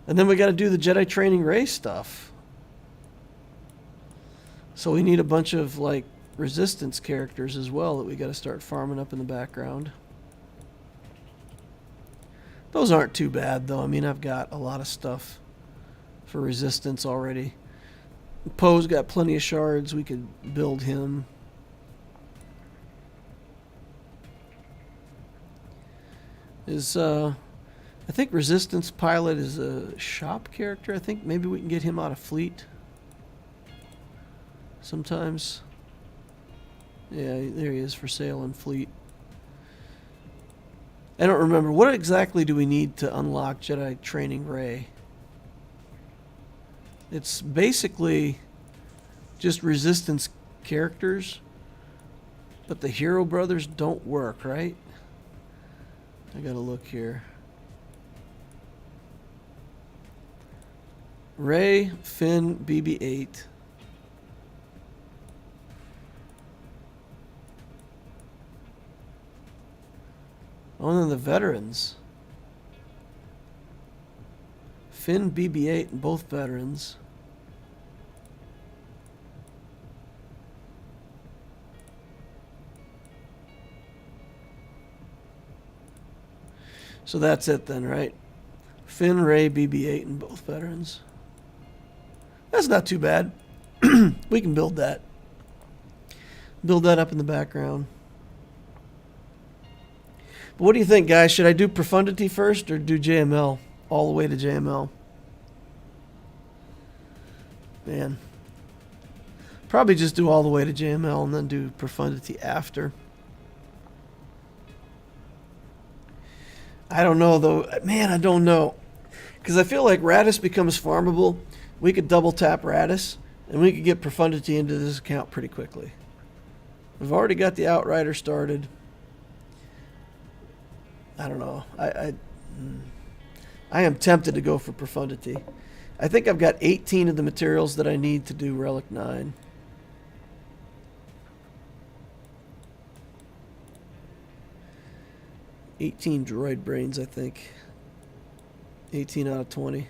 And then we got to do the Jedi training race stuff. So we need a bunch of like resistance characters as well that we got to start farming up in the background. Those aren't too bad though. I mean, I've got a lot of stuff for resistance already. Poe's got plenty of shards. We could build him. I think Resistance Pilot is a shop character. I think maybe we can get him out of fleet sometimes. Yeah, there he is for sale in fleet. I don't remember. What exactly do we need to unlock Jedi Training Ray? It's basically just Resistance characters, but the Hero Brothers don't work, right? I gotta look here. Ray, Finn, BB-8. Oh, and then the veterans. Finn, BB-8, and both veterans. So that's it then, right? Finn, Ray, BB-8, and both veterans. That's not too bad. We can build that. Build that up in the background. But what do you think, guys? Should I do Profundity first or do JML? All the way to JML. Man. Probably just do all the way to JML and then do Profundity after. I don't know, though. Man, I don't know. Because I feel like Radis becomes farmable. We could double tap Radis, and we could get Profundity into this account pretty quickly. We've already got the Outrider started. I don't know. I am tempted to go for Profundity. I think I've got 18 of the materials that I need to do Relic 9. $18 droid brains, I think. 18 out of 20.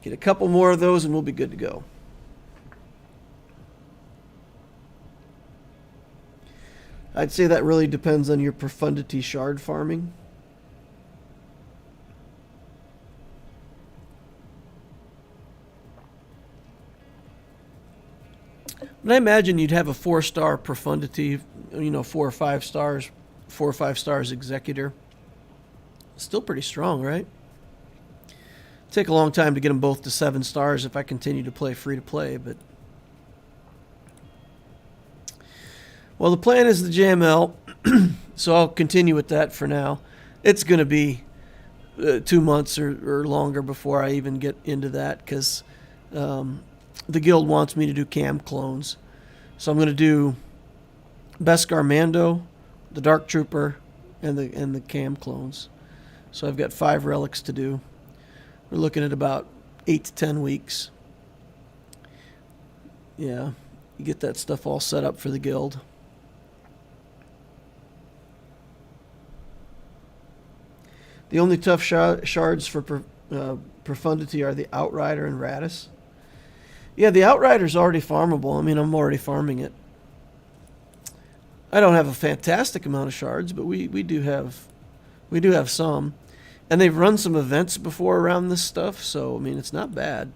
Get a couple more of those and we'll be good to go. I'd say that really depends on your Profundity shard farming. But I imagine you'd have a 4-star Profundity, 4 or 5 stars, 4 or 5 stars Executor. Still pretty strong, right? Take a long time to get them both to 7 stars if I continue to play free to play, but well, the plan is the JML, so I'll continue with that for now. It's going to be 2 months or longer before I even get into that because the guild wants me to do cam clones. So I'm going to do Beskar Mando, the Dark Trooper, and the cam clones. So I've got 5 relics to do. We're looking at about 8 to 10 weeks. Yeah, you get that stuff all set up for the guild. The only tough shards for Profundity are the Outrider and Radis. Yeah, the Outrider's already farmable. I mean, I'm already farming it. I don't have a fantastic amount of shards, but we do have some. And they've run some events before around this stuff, so I mean it's not bad.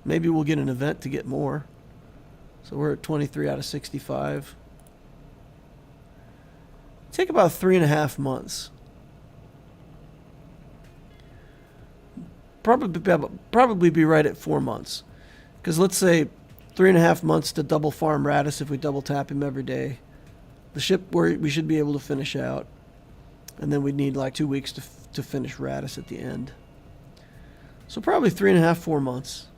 Maybe we'll get an event to get more. So we're at 23 out of 65. Take about 3.5 months. Probably be right at 4 months. Because let's say 3.5 months to double farm Radis if we double tap him every day. The ship we should be able to finish out. And then we'd need like 2 weeks to finish Radis at the end. So probably 3.5, 4 months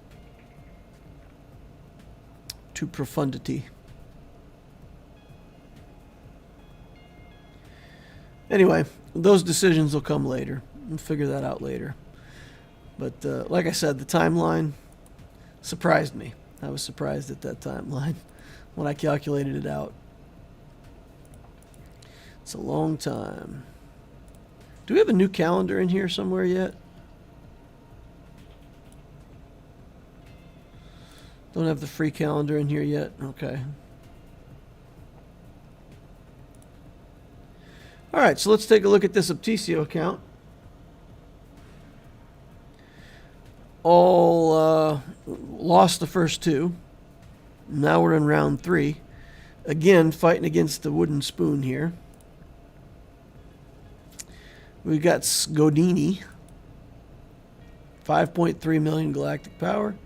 to Profundity. Anyway, those decisions will come later. We'll figure that out later. But like I said, the timeline surprised me. I was surprised at that timeline when I calculated it out. It's a long time. Do we have a new calendar in here somewhere yet? Don't have the free calendar in here yet? Okay. Alright, so let's take a look at this Optitio account. All lost the first two. Now we're in round 3. Again, fighting against the wooden spoon here. We've got Sgodini. 5.3 million galactic power.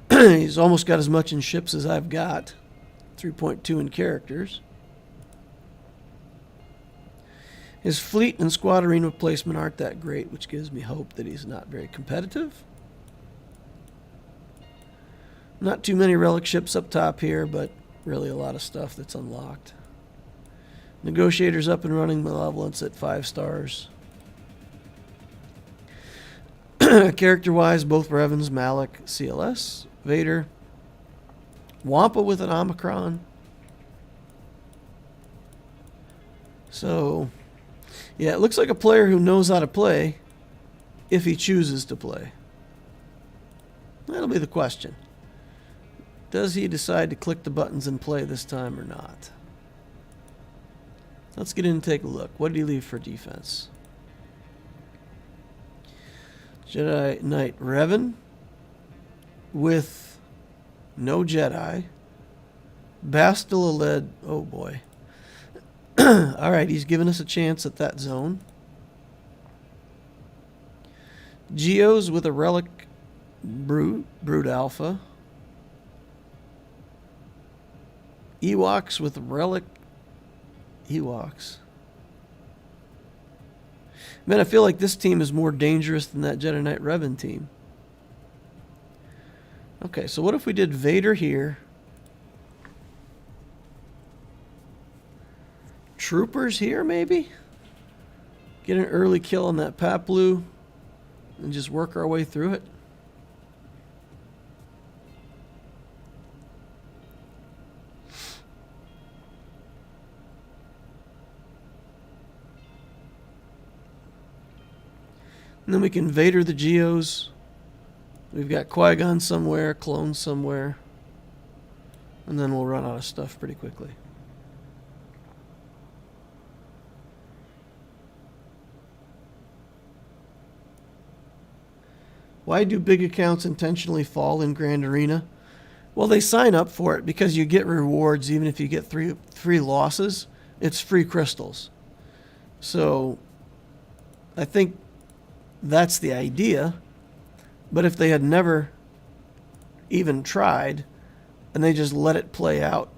He's almost got as much in ships as I've got. 3.2 in characters. His fleet and squadron replacement aren't that great, which gives me hope that he's not very competitive. Not too many relic ships up top here, but really a lot of stuff that's unlocked. Negotiators up and running, Malevolence at 5 stars. Character-wise, both Revans, Malak, CLS, Vader, Wampa with an Omicron. So, yeah, it looks like a player who knows how to play if he chooses to play. That'll be the question. Does he decide to click the buttons and play this time or not? Let's get in and take a look. What did he leave for defense? Jedi Knight Revan with no Jedi. Bastila led. Oh boy. Alright, he's given us a chance at that zone. Geos with a Relic Brood Alpha. Ewoks with Relic Ewoks. Man, I feel like this team is more dangerous than that Jedi Knight Revan team. Okay, so what if we did Vader here? Troopers here, maybe? Get an early kill on that Paplu and just work our way through it. And then we can Vader the Geos. We've got Qui-Gon somewhere, clones somewhere. And then we'll run out of stuff pretty quickly. Why do big accounts intentionally fall in Grand Arena? Well, they sign up for it because you get rewards even if you get three losses. It's free crystals. So I think that's the idea. But if they had never even tried and they just let it play out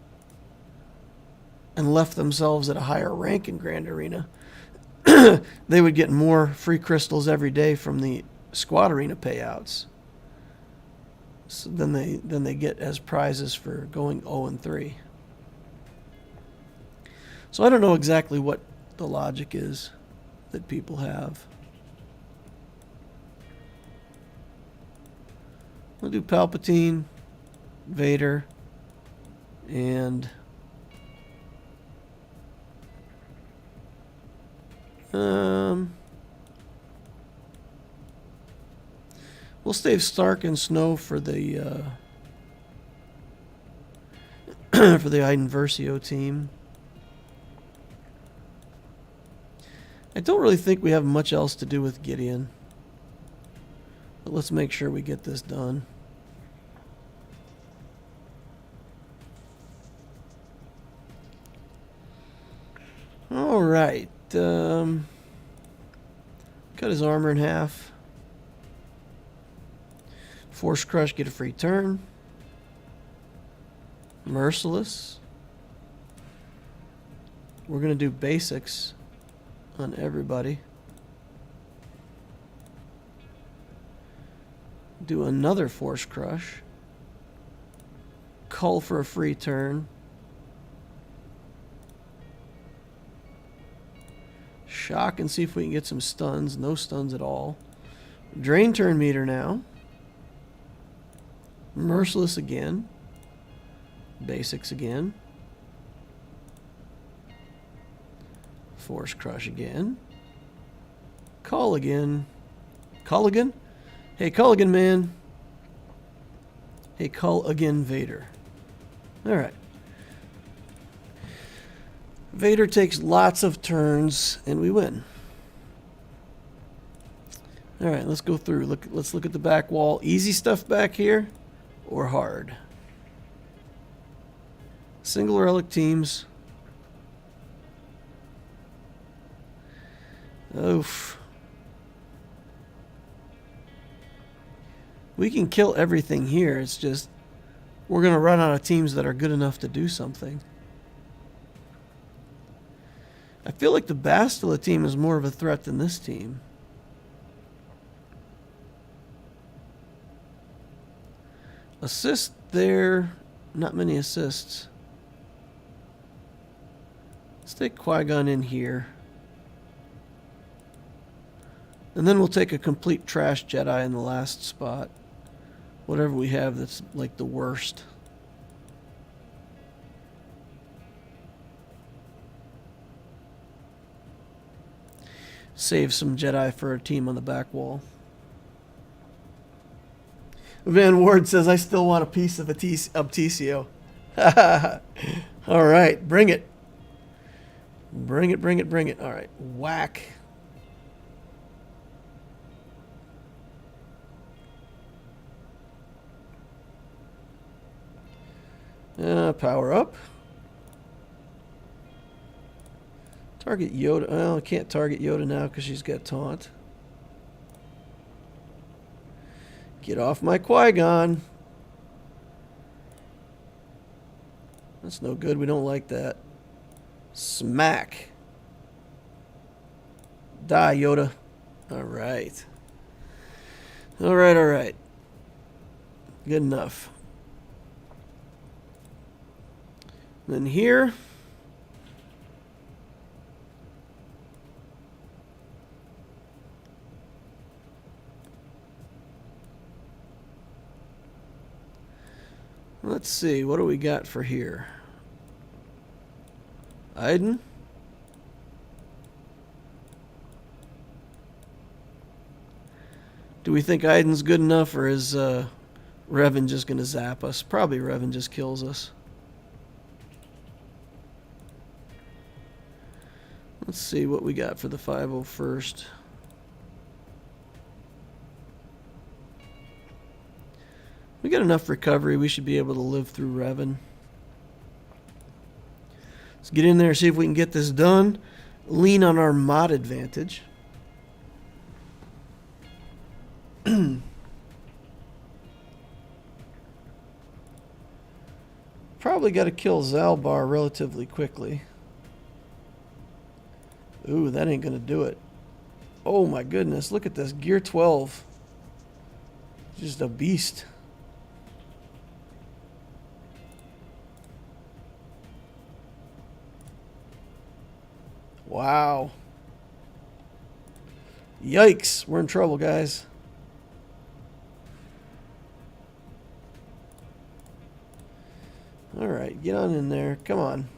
and left themselves at a higher rank in Grand Arena, they would get more free crystals every day from the Squad Arena payouts. So then they get as prizes for going 0-3. So I don't know exactly what the logic is that people have. We'll do Palpatine, Vader, and we'll save Stark and Snow for the for the Iden Versio team. I don't really think we have much else to do with Gideon. But let's make sure we get this done. All right. Cut his armor in half. Force Crush, get a free turn. Merciless. We're going to do basics on everybody. Do another Force Crush. Cull for a free turn. Shock and see if we can get some stuns. No stuns at all. Drain turn meter now. Merciless again. Basics again. Force Crush again. Call again. Culligan? Hey, Culligan, man. Hey, call again, Vader. Alright. Vader takes lots of turns, and we win. Alright, let's go through. Let's look at the back wall. Easy stuff back here, or hard? Single relic teams. Oof. We can kill everything here. It's just we're going to run out of teams that are good enough to do something. I feel like the Bastila team is more of a threat than this team. Assist there. Not many assists. Let's take Qui-Gon in here. And then we'll take a complete trash Jedi in the last spot. Whatever we have that's like the worst. Save some Jedi for a team on the back wall. Van Ward says, I still want a piece of Obtisio. All right, bring it. Bring it, bring it, bring it. All right, whack. Power up. Target Yoda. Well, I can't target Yoda now because she's got taunt. Get off my Qui-Gon. That's no good. We don't like that. Smack. Die, Yoda. All right. All right, all right. Good enough. Then here. Let's see, what do we got for here? Iden? Do we think Iden's good enough, or is Revan just going to zap us? Probably Revan just kills us. Let's see what we got for the 501st. We got enough recovery. We should be able to live through Revan. Let's get in there and see if we can get this done. Lean on our mod advantage. Probably got to kill Zalbar relatively quickly. Ooh, that ain't going to do it. Oh my goodness, look at this. Gear 12. Just a beast. Wow. Yikes, we're in trouble, guys. All right, get on in there. Come on.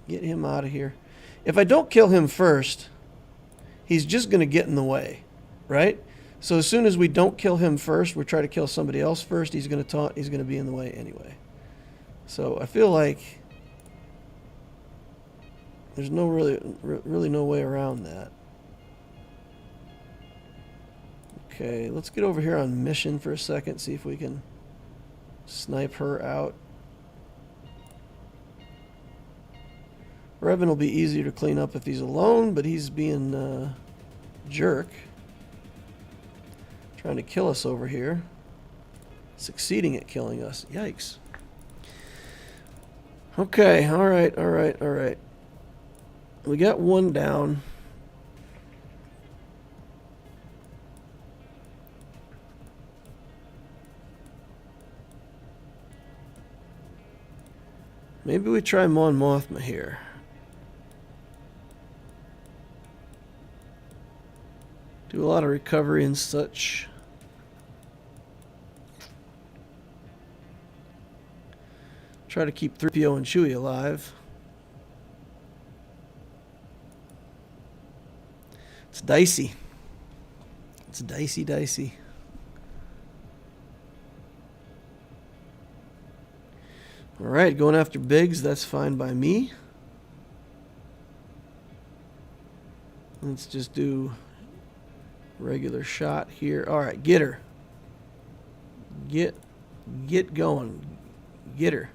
Get him out of here. If I don't kill him first, he's just going to get in the way, right? So as soon as we don't kill him first, we try to kill somebody else first, he's going to taunt, he's going to be in the way anyway. So I feel like there's no really no way around that. Okay, let's get over here on mission for a second, see if we can snipe her out. Revan will be easier to clean up if he's alone, but he's being jerk. Trying to kill us over here. Succeeding at killing us. Yikes. Okay, alright, alright, alright. We got one down. Maybe we try Mon Mothma here. Do a lot of recovery and such. Try to keep 3PO and Chewie alive. It's dicey. It's dicey, dicey. Alright, going after Biggs, that's fine by me. Let's just do regular shot here. Alright, get her. Get going. Get her.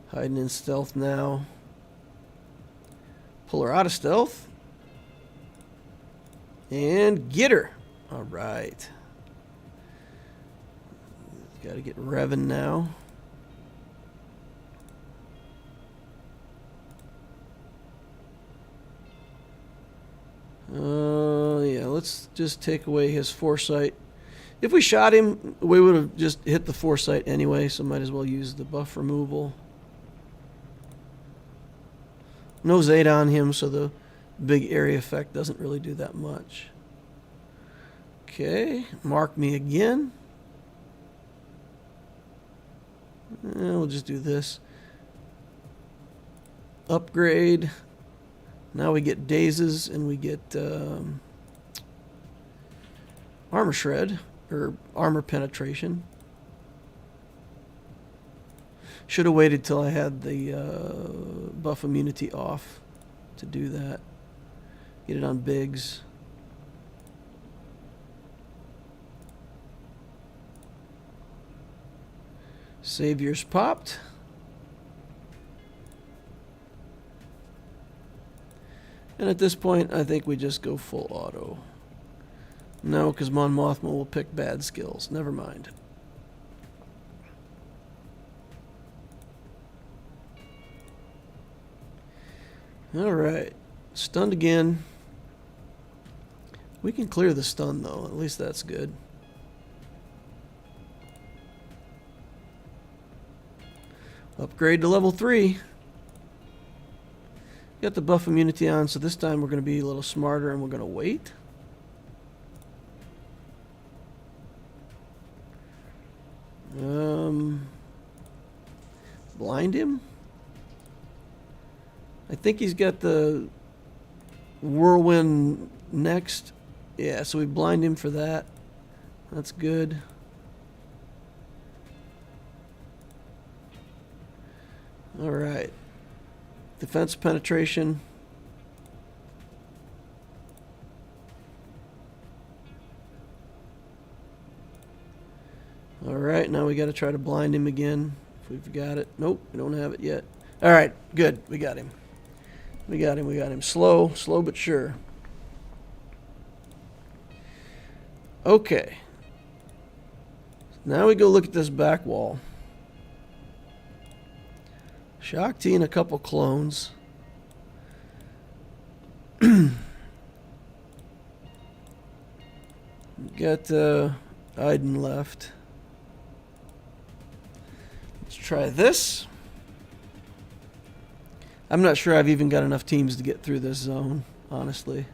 Hiding in stealth now. Pull her out of stealth. And get her. Alright. Got to get Revan now. Yeah, let's just take away his foresight. If we shot him, we would have just hit the foresight anyway, so might as well use the buff removal. No Zeta on him, so the big area effect doesn't really do that much. Okay, mark me again. We'll just do this. Upgrade. Now we get dazes and we get armor shred or armor penetration. Should have waited till I had the buff immunity off to do that. Get it on Biggs. Savior's popped. And at this point, I think we just go full auto. No, because Mon Mothma will pick bad skills. Never mind. Alright. Stunned again. We can clear the stun, though. At least that's good. Upgrade to level 3. Got the buff immunity on, so this time we're going to be a little smarter and we're going to wait. Blind him? I think he's got the whirlwind next. Yeah, so we blind him for that. That's good. Alright. Defense penetration. Alright, now we got to try to blind him again. If we've got it. Nope, we don't have it yet. Alright, good. We got him. We got him, we got him. Slow but sure. Okay. Now we go look at this back wall. Shock T and a couple clones. Got Iden left. Let's try this. I'm not sure I've even got enough teams to get through this zone, honestly.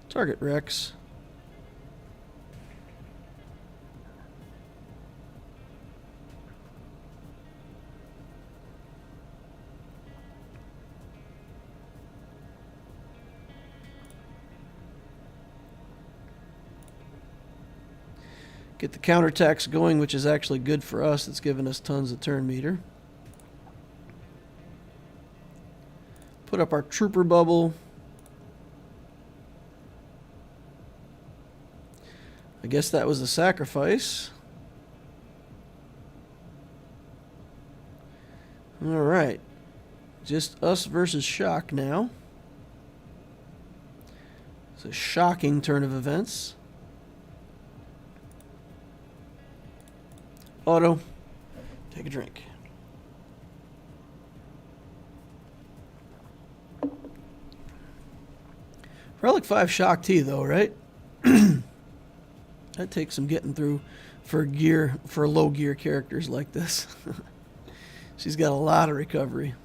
Target Rex. Get the counterattacks going, which is actually good for us. It's giving us tons of turn meter. Put up our trooper bubble. I guess that was a sacrifice. Alright. Just us versus Shock now. It's a shocking turn of events. Auto, take a drink. Relic 5 shock T though, right? That takes some getting through for low gear characters like this. She's got a lot of recovery.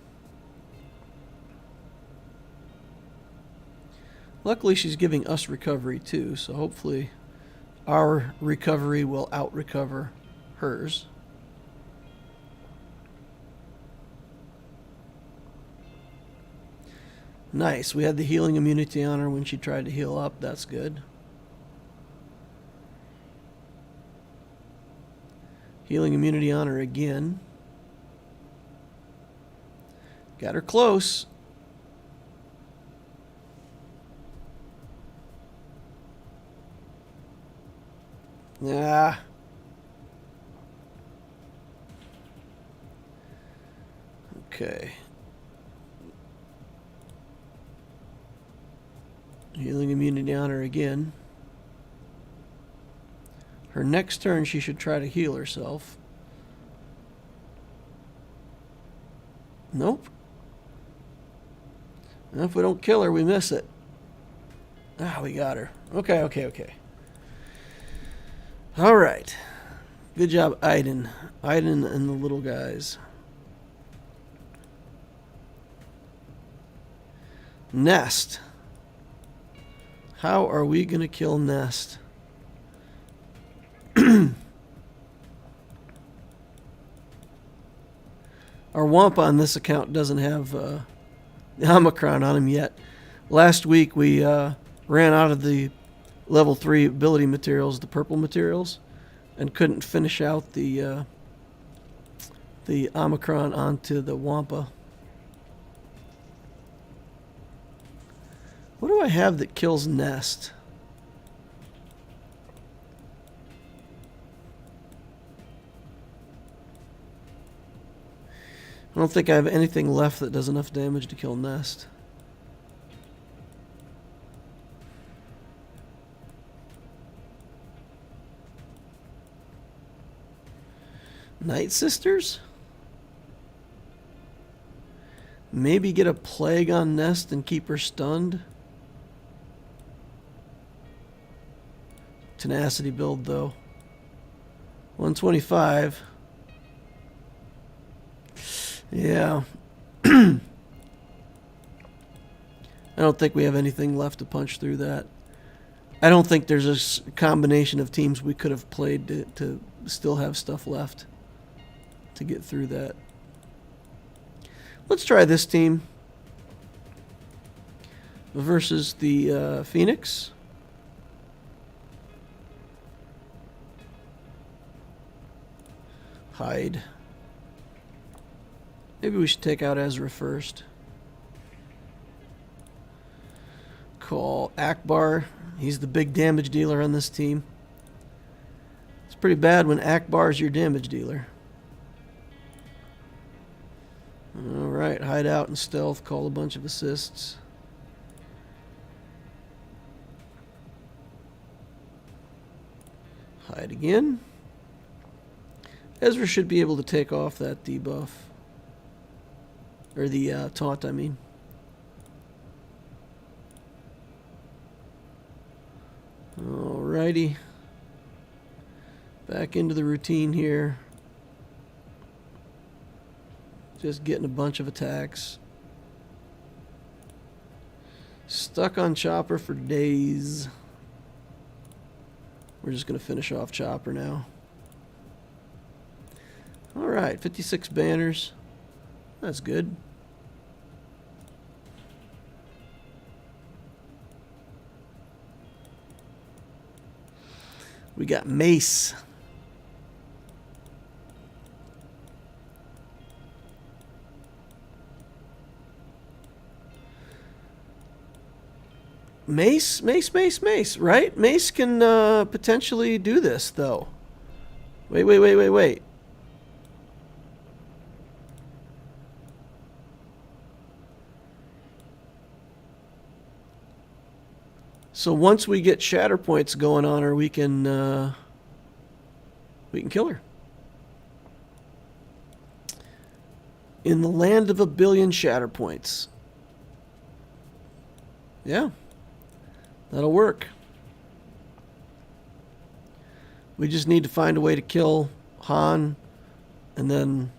Luckily she's giving us recovery too, so hopefully our recovery will out-recover hers. Nice. We had the healing immunity on her when she tried to heal up. That's good. Healing immunity on her again. Got her close. Yeah. Okay. Healing immunity on her again. Her next turn, she should try to heal herself. Nope. And if we don't kill her, we miss it. Ah, we got her. Okay, okay, okay. All right. Good job, Iden. Iden and the little guys. Nest. How are we going to kill Nest? Our Wampa on this account doesn't have the Omicron on him yet. Last week we ran out of the level 3 ability materials, the purple materials, and couldn't finish out the Omicron onto the Wampa. What do I have that kills Nest? I don't think I have anything left that does enough damage to kill Nest. Night Sisters? Maybe get a plague on Nest and keep her stunned. Tenacity build though. 125. Yeah. I don't think we have anything left to punch through that. I don't think there's a combination of teams we could have played to still have stuff left to get through that. Let's try this team versus the Phoenix. Hide. Maybe we should take out Ezra first. Call Akbar. He's the big damage dealer on this team. It's pretty bad when Akbar's your damage dealer. Alright, hide out and stealth. Call a bunch of assists. Hide again. Ezra should be able to take off that debuff. Or the taunt, I mean. Alrighty. Back into the routine here. Just getting a bunch of attacks. Stuck on Chopper for days. We're just going to finish off Chopper now. Alright, 56 banners. That's good. We got Mace. Mace, right? Mace can potentially do this, though. Wait. So once we get shatter points going on her, we can kill her. In the land of a billion shatter points. Yeah. That'll work. We just need to find a way to kill Han and then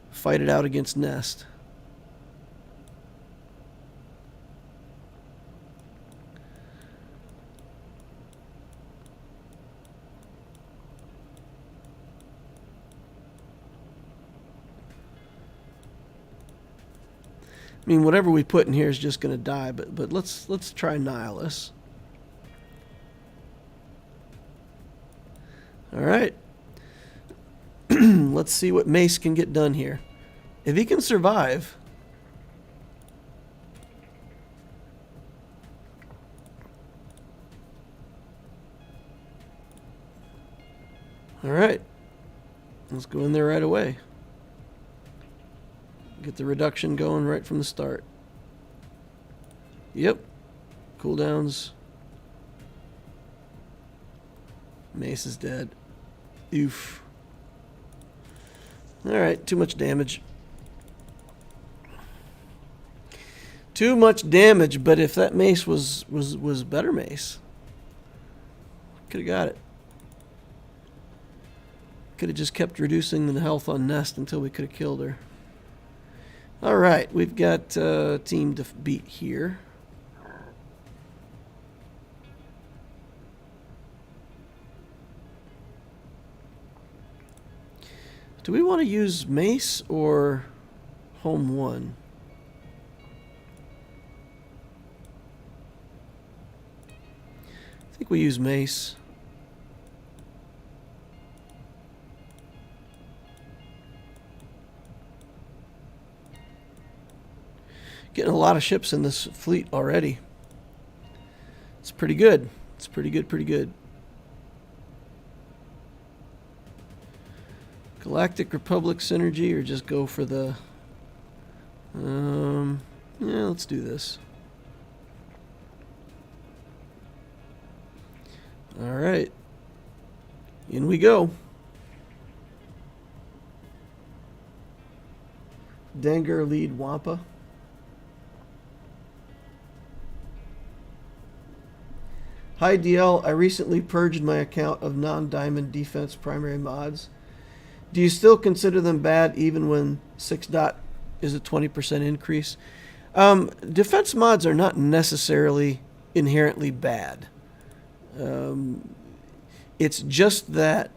fight it out against Nest. I mean, whatever we put in here is just going to die, but let's try Nihilus. All right. Let's see what Mace can get done here. If he can survive. All right. Let's go in there right away. Get the reduction going right from the start. Yep. Cooldowns. Mace is dead. Oof. Alright, too much damage. Too much damage, but if that Mace was better Mace, could have got it. Could have just kept reducing the health on Nest until we could have killed her. Alright, we've got a team to beat here. Do we want to use Mace or Home 1? I think we use Mace. Getting a lot of ships in this fleet already. It's pretty good. It's pretty good, pretty good. Galactic Republic synergy, or just go for the... yeah, let's do this. Alright. In we go. Dengar lead Wampa. Hi DL, I recently purged my account of non-diamond defense primary mods. Do you still consider them bad even when 6 dot is a 20% increase? Defense mods are not necessarily inherently bad. It's just that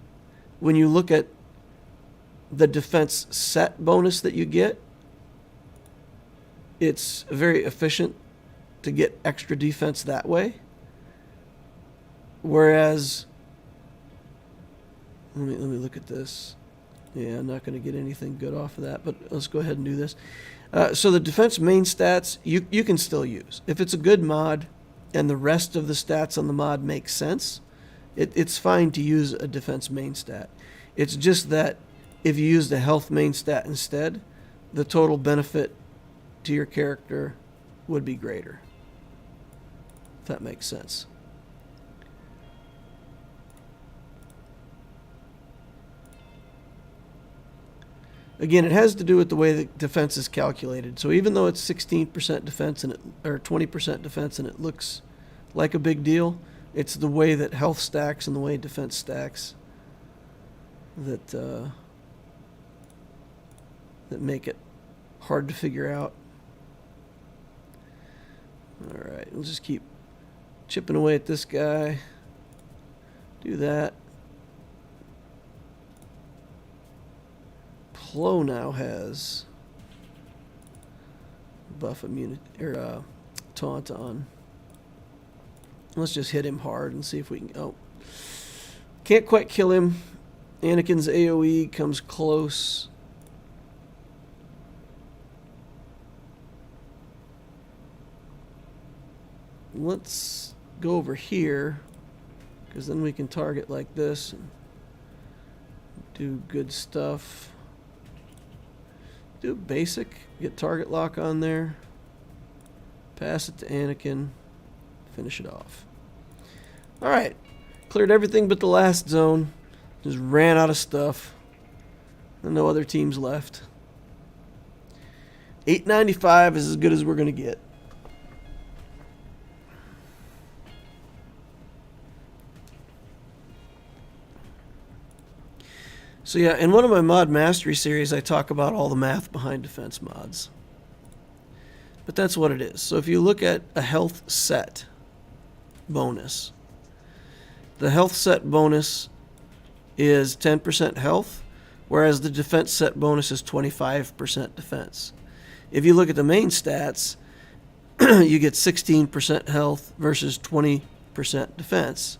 when you look at the defense set bonus that you get, it's very efficient to get extra defense that way. Whereas, let me look at this. Yeah, I'm not going to get anything good off of that, but let's go ahead and do this. So the defense main stats, you can still use. If it's a good mod and the rest of the stats on the mod make sense, it's fine to use a defense main stat. It's just that if you use the health main stat instead, the total benefit to your character would be greater. If that makes sense. Again, it has to do with the way the defense is calculated. So even though it's 16% defense and or 20% defense and it looks like a big deal, it's the way that health stacks and the way defense stacks that that make it hard to figure out. All right, we'll just keep chipping away at this guy. Do that. Plo now has buff immunity or taunt on. Let's just hit him hard and see if we can. Oh, can't quite kill him. Anakin's AOE comes close. Let's go over here, because then we can target like this and do good stuff. Do basic, get target lock on there, pass it to Anakin, finish it off. Alright, cleared everything but the last zone, just ran out of stuff, and no other teams left. $8.95 is as good as we're going to get. So yeah, in one of my mod mastery series, I talk about all the math behind defense mods. But that's what it is. So if you look at a health set bonus, the health set bonus is 10% health, whereas the defense set bonus is 25% defense. If you look at the main stats, you get 16% health versus 20% defense.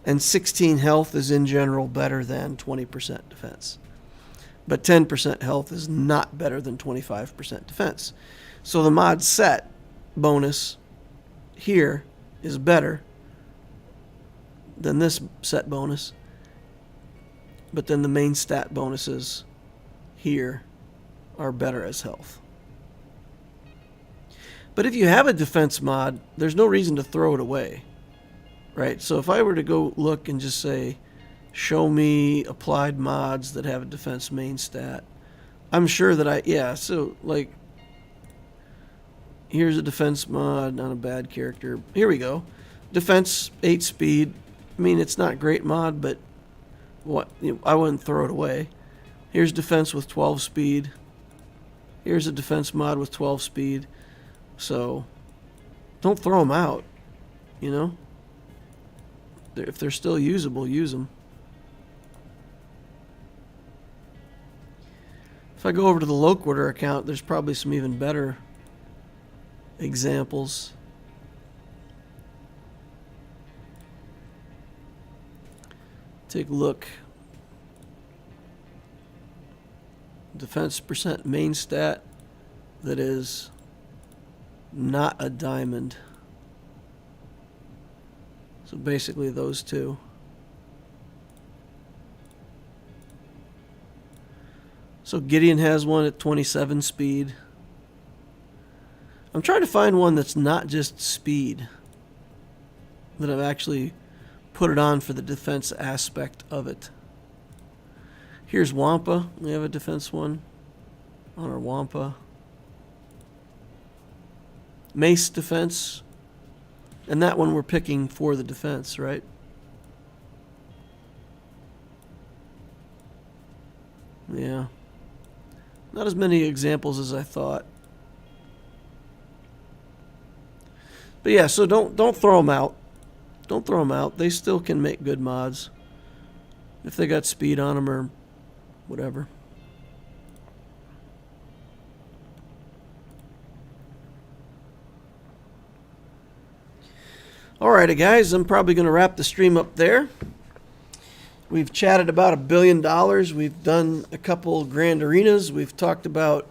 And 16 health is in general better than 20% defense. But 10% health is not better than 25% defense. So the mod set bonus here is better than this set bonus. But then the main stat bonuses here are better as health. But if you have a defense mod, there's no reason to throw it away. Right, so if I were to go look and just say, show me applied mods that have a defense main stat, I'm sure that so like, here's a defense mod, not a bad character. Here we go. Defense 8 speed. I mean, it's not a great mod, but I wouldn't throw it away. Here's defense with 12 speed. Here's a defense mod with 12 speed. So, don't throw them out, you know? If they're still usable, use them. If I go over to the loquitur account, there's probably some even better examples. Take a look. Defense percent main stat that is not a diamond. So basically those two. So Gideon has one at 27 speed. I'm trying to find one that's not just speed, that I've actually put it on for the defense aspect of it. Here's Wampa. We have a defense one on our Wampa. Mace defense. And that one we're picking for the defense, right? Yeah. Not as many examples as I thought. But yeah, so don't throw them out. Don't throw them out. They still can make good mods if they got speed on them or whatever. Alrighty guys, I'm probably going to wrap the stream up there. We've chatted about $1 billion. We've done a couple grand arenas. We've talked about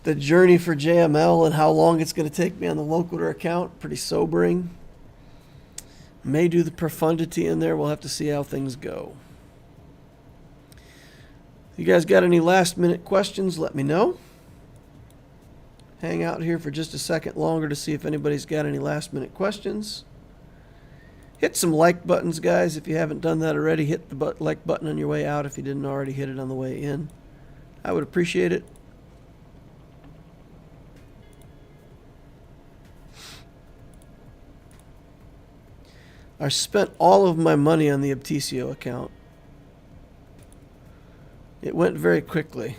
the journey for JML and how long it's going to take me on the loquitur account. Pretty sobering. May do the profundity in there. We'll have to see how things go. If you guys got any last minute questions, let me know. Hang out here for just a second longer to see if anybody's got any last minute questions. Hit some like buttons, guys. If you haven't done that already, hit the like button on your way out if you didn't already hit it on the way in. I would appreciate it. I spent all of my money on the Obtesio account. It went very quickly.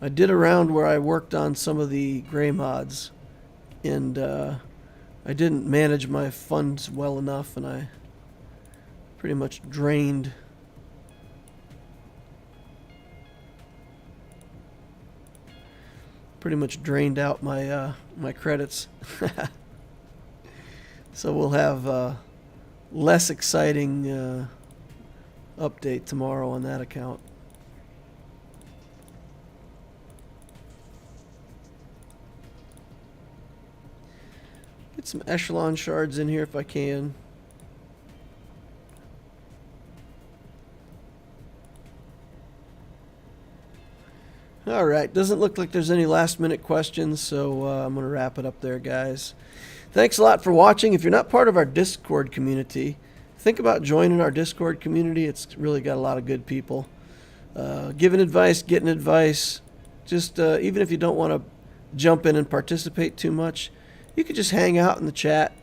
I did a round where I worked on some of the gray mods, and I didn't manage my funds well enough, and I pretty much drained out my my credits. So we'll have less exciting update tomorrow on that account. Get some echelon shards in here if I can. Alright, doesn't look like there's any last minute questions, so I'm going to wrap it up there, guys. Thanks a lot for watching. If you're not part of our Discord community, think about joining our Discord community. It's really got a lot of good people. Giving advice, getting advice. Just even if you don't want to jump in and participate too much, you could just hang out in the chat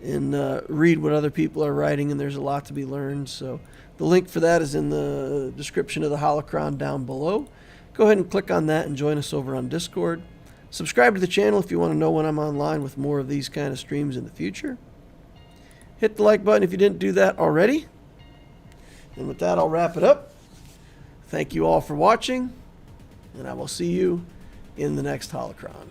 and read what other people are writing, and there's a lot to be learned. So the link for that is in the description of the holocron down below. Go ahead and click on that and join us over on Discord. Subscribe to the channel if you want to know when I'm online with more of these kind of streams in the future. Hit the like button if you didn't do that already. And with that, I'll wrap it up. Thank you all for watching, and I will see you in the next holocron.